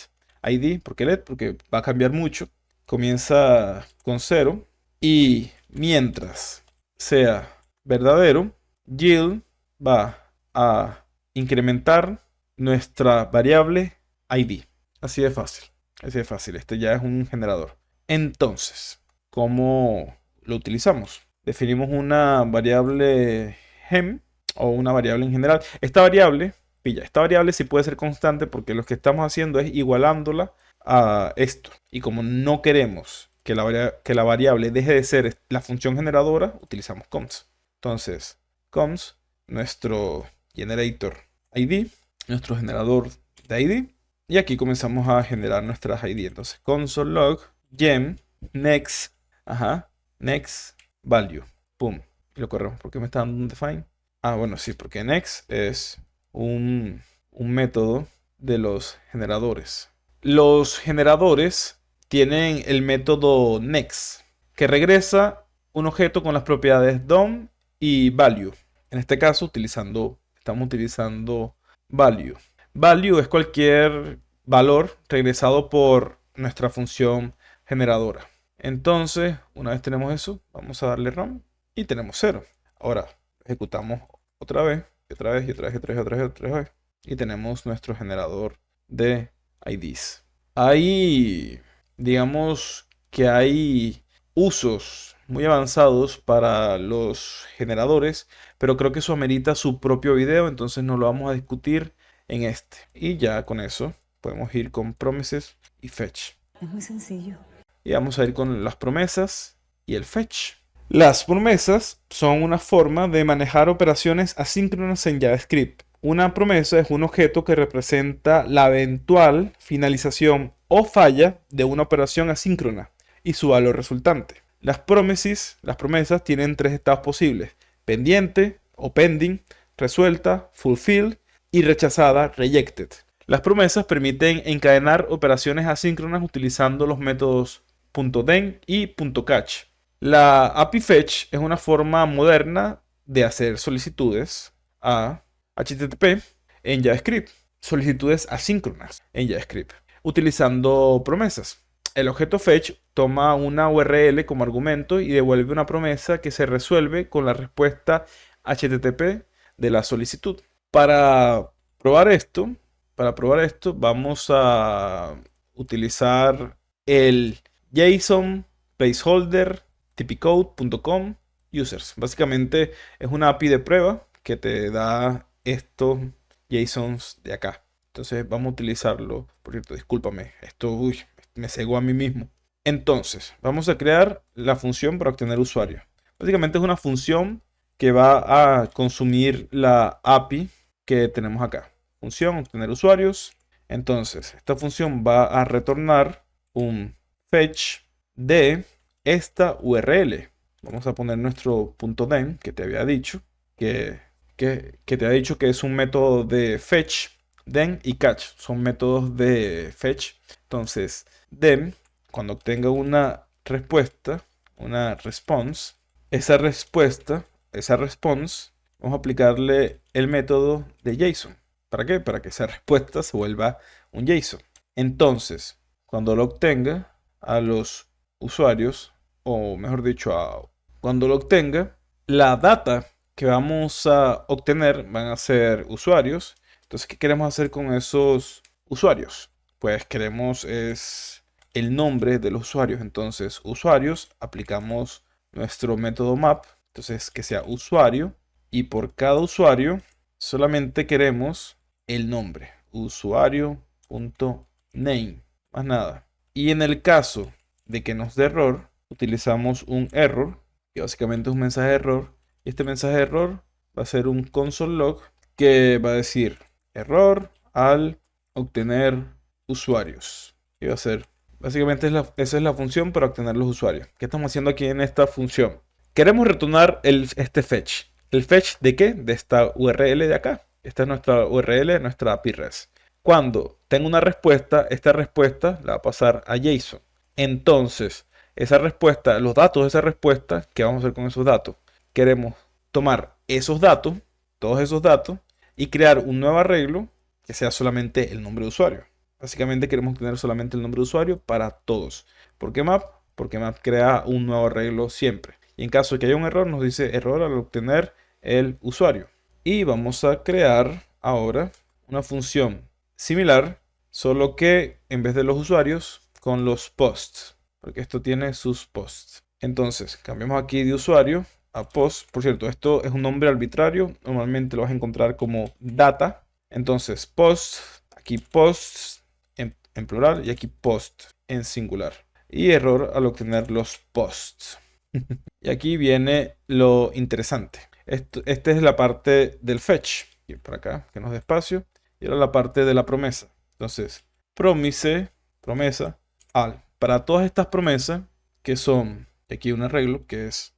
ID. ¿Por qué let? Porque va a cambiar mucho. Comienza con 0. Y mientras sea verdadero, yield va a incrementar nuestra variable ID. Así de fácil. Así de fácil. Este ya es un generador. Entonces, ¿cómo lo utilizamos? Definimos una variable gem o una variable en general. Esta variable sí puede ser constante porque lo que estamos haciendo es igualándola a esto. Y como no queremos que la variable deje de ser la función generadora, utilizamos const. Entonces, const, nuestro generator ID, nuestro generador de ID. Y aquí comenzamos a generar nuestras ID. Entonces, console log, gem, next, next value. Pum. Y lo corremos. ¿Por qué me está dando un define? Bueno, sí, porque next es un método de los generadores. Los generadores tienen el método next, que regresa un objeto con las propiedades DOM y value. En este caso, estamos utilizando value. Value es cualquier valor regresado por nuestra función generadora. Entonces, una vez tenemos eso, vamos a darle run y tenemos 0. Ahora, ejecutamos otra vez, y tenemos nuestro generador de IDs. Digamos que hay usos muy avanzados para los generadores, pero creo que eso amerita su propio video, entonces no lo vamos a discutir en este. Y ya con eso podemos ir con promises y fetch. Es muy sencillo. Y vamos a ir con las promesas y el fetch. Las promesas son una forma de manejar operaciones asíncronas en JavaScript. Una promesa es un objeto que representa la eventual finalización o falla de una operación asíncrona y su valor resultante. Las promesas tienen tres estados posibles: pendiente o pending, resuelta, fulfilled y rechazada, rejected. Las promesas permiten encadenar operaciones asíncronas utilizando los métodos .den y .catch. La API Fetch es una forma moderna de hacer solicitudes a HTTP en JavaScript, solicitudes asíncronas en JavaScript, utilizando promesas. El objeto fetch toma una URL como argumento y devuelve una promesa que se resuelve con la respuesta HTTP de la solicitud. Para probar esto, vamos a utilizar el JSON placeholder typicode.com users. Básicamente es una API de prueba que te da estos JSONs de acá. Entonces vamos a utilizarlo. Por cierto, discúlpame, esto me cegó a mí mismo. Entonces, vamos a crear la función para obtener usuario. Básicamente es una función que va a consumir la API que tenemos acá. Función obtener usuarios. Entonces, esta función va a retornar un fetch de esta URL. Vamos a poner nuestro .den que te había dicho que es un método de fetch. Den y catch son métodos de fetch. Entonces, den, cuando obtenga una respuesta, una response, esa respuesta, esa response, vamos a aplicarle el método de JSON. ¿Para qué? Para que esa respuesta se vuelva un JSON. Entonces, cuando lo obtenga a los usuarios, o mejor dicho, cuando lo obtenga, la data que vamos a obtener van a ser usuarios. Entonces, ¿qué queremos hacer con esos usuarios? Pues queremos es el nombre de los usuarios. Entonces, usuarios, aplicamos nuestro método map. Entonces, que sea usuario. Y por cada usuario, solamente queremos el nombre. Usuario.name. Más nada. Y en el caso de que nos dé error, utilizamos un error, que básicamente es un mensaje de error. Y este mensaje de error va a ser un console log que va a decir error al obtener usuarios. Y va a ser, básicamente esa es la función para obtener los usuarios. ¿Qué estamos haciendo aquí en esta función? Queremos retornar este fetch. ¿El fetch de qué? De esta URL de acá. Esta es nuestra URL, nuestra API REST. Cuando tenga una respuesta, esta respuesta la va a pasar a JSON. Entonces, esa respuesta, los datos de esa respuesta, ¿qué vamos a hacer con esos datos? Queremos tomar esos datos, todos esos datos, y crear un nuevo arreglo que sea solamente el nombre de usuario. Básicamente queremos tener solamente el nombre de usuario para todos. ¿Por qué map? Porque map crea un nuevo arreglo siempre. Y en caso de que haya un error, nos dice error al obtener el usuario. Y vamos a crear ahora una función similar, solo que en vez de los usuarios, con los posts. Porque esto tiene sus posts. Entonces, cambiamos aquí de usuario a post. Por cierto, esto es un nombre arbitrario. Normalmente lo vas a encontrar como data. Entonces, post, aquí posts en plural y aquí post en singular. Y error al obtener los posts. Y aquí viene lo interesante. Esta es la parte del fetch. Y por acá, que nos dé espacio. Y ahora la parte de la promesa. Entonces, promesa, al. Para todas estas promesas, que son, aquí un arreglo, que es,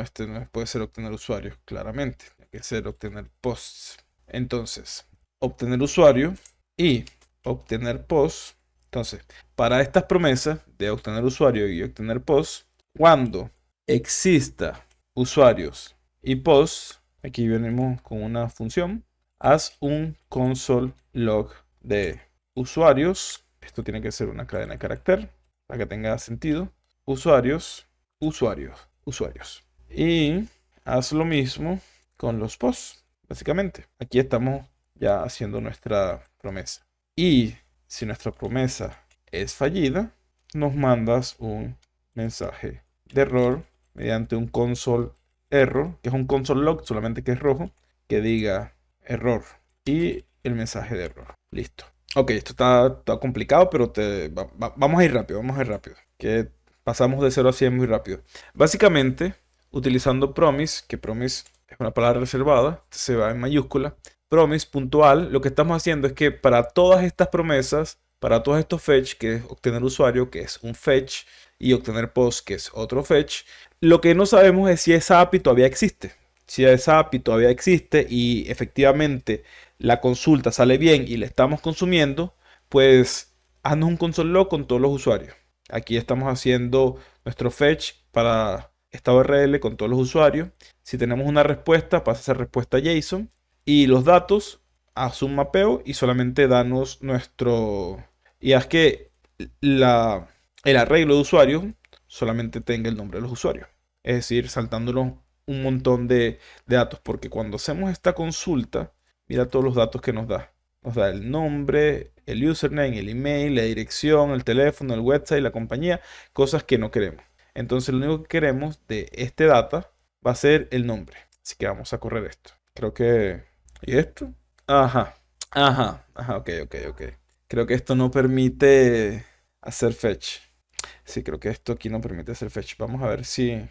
este no puede ser obtener usuarios, claramente. Tiene que ser obtener posts. Entonces, obtener usuario y obtener post. Entonces, para estas promesas de obtener usuario y obtener post, cuando exista usuarios y posts, aquí venimos con una función, haz un console log de usuarios. Esto tiene que ser una cadena de carácter para que tenga sentido. Usuarios. Y haz lo mismo con los posts, básicamente. Aquí estamos ya haciendo nuestra promesa. Y si nuestra promesa es fallida, nos mandas un mensaje de error mediante un console error, que es un console log, solamente que es rojo, que diga error y el mensaje de error. Listo. Ok, esto está complicado, pero vamos a ir rápido, vamos a ir rápido. Que pasamos de 0 a 100 muy rápido. Básicamente, utilizando promise, que promise es una palabra reservada, se va en mayúscula. Promise puntual, lo que estamos haciendo es que para todas estas promesas, para todos estos fetch, que es obtener usuario, que es un fetch, y obtener post, que es otro fetch, lo que no sabemos es si esa API todavía existe. Si esa API todavía existe y efectivamente la consulta sale bien y la estamos consumiendo, pues haznos un console log con todos los usuarios. Aquí estamos haciendo nuestro fetch para esta URL con todos los usuarios. Si tenemos una respuesta, pasa esa respuesta a JSON y los datos, haz un mapeo y solamente danos nuestro... Y haz que el arreglo de usuarios solamente tenga el nombre de los usuarios. Es decir, saltándonos un montón de datos, porque cuando hacemos esta consulta, mira todos los datos que nos da. Nos da el nombre, el username, el email, la dirección, el teléfono, el website, la compañía, cosas que no queremos. Entonces lo único que queremos de este data va a ser el nombre. Así que vamos a correr esto. Creo que... ¿Y esto? Ajá, ajá, ok. Creo que esto no permite hacer fetch. Sí, creo que esto aquí no permite hacer fetch. Vamos a ver si...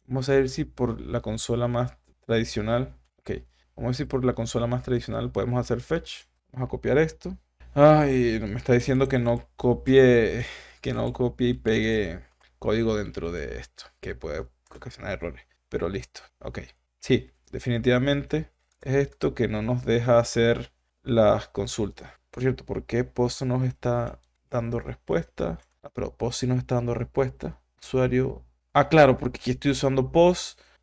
vamos a ver si por la consola más tradicional... Ok, vamos a ver si por la consola más tradicional podemos hacer fetch. Vamos a copiar esto. Ay, me está diciendo que no copie y pegue código dentro de esto, que puede ocasionar errores. Pero listo, ok. Sí, definitivamente es esto que no nos deja hacer las consultas. Por cierto, ¿por qué Post nos está dando respuesta? Ah, pero Post sí nos está dando respuesta. Usuario. Ah, claro, porque aquí estoy usando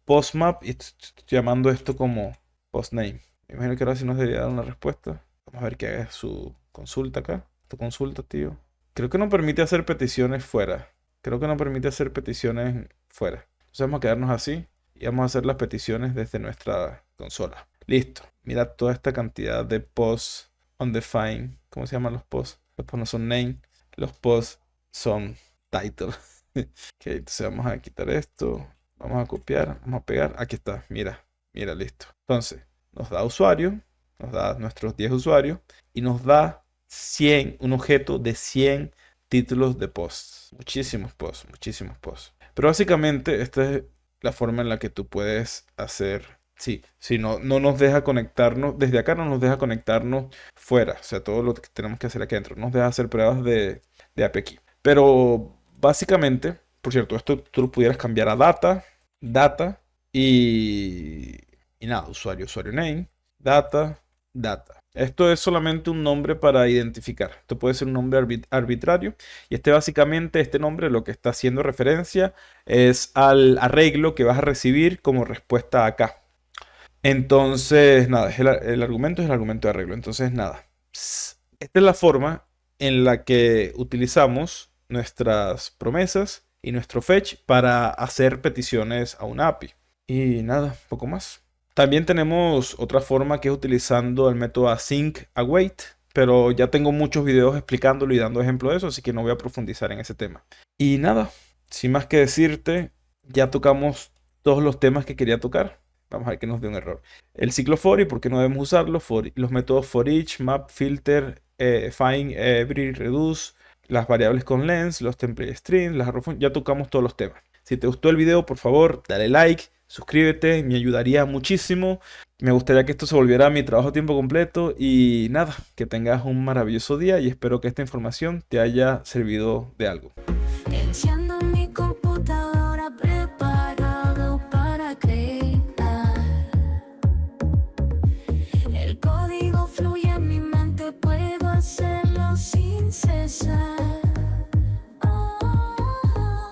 postmap y estoy llamando esto como postname. Me imagino que ahora sí nos debería dar una respuesta. Vamos a ver que haga su consulta acá. Tu consulta, tío. Creo que no permite hacer peticiones fuera. Creo que no permite hacer peticiones fuera. Entonces vamos a quedarnos así y vamos a hacer las peticiones desde nuestra consola. Listo. Mira toda esta cantidad de posts undefined. ¿Cómo se llaman los posts? Los posts no son name. Los posts son title. Ok, entonces vamos a quitar esto. Vamos a copiar. Vamos a pegar. Aquí está. Mira. Mira, listo. Entonces, nos da usuario. Nos da nuestros 10 usuarios. Y nos da 100, un objeto de 100 títulos de posts. Muchísimos posts. Muchísimos posts. Pero básicamente esta es la forma en la que tú puedes hacer... Sí, no nos deja conectarnos. Desde acá no nos deja conectarnos fuera. O sea, todo lo que tenemos que hacer aquí adentro. Nos deja hacer pruebas de API. Pero básicamente, por cierto, esto tú lo pudieras cambiar a data y nada, usuario name, data. Esto es solamente un nombre para identificar. Esto puede ser un nombre arbitrario. Y básicamente, este nombre lo que está haciendo referencia es al arreglo que vas a recibir como respuesta acá. Entonces, nada, el argumento es el argumento de arreglo. Entonces, nada. Esta es la forma en la que utilizamos nuestras promesas y nuestro fetch para hacer peticiones a una API. Y nada, poco más. También tenemos otra forma que es utilizando el método async-await, pero ya tengo muchos videos explicándolo y dando ejemplo de eso, así que no voy a profundizar en ese tema. Y nada, sin más que decirte, ya tocamos todos los temas que quería tocar. Vamos a ver que nos dé un error. El ciclo for y por qué no debemos usarlo. Los métodos for each, map, filter, find, every, reduce, las variables con lens, los template strings, las arrow functions. Ya tocamos todos los temas. Si te gustó el video, por favor, dale like, suscríbete, me ayudaría muchísimo. Me gustaría que esto se volviera mi trabajo a tiempo completo. Y nada, que tengas un maravilloso día y espero que esta información te haya servido de algo. Enciendo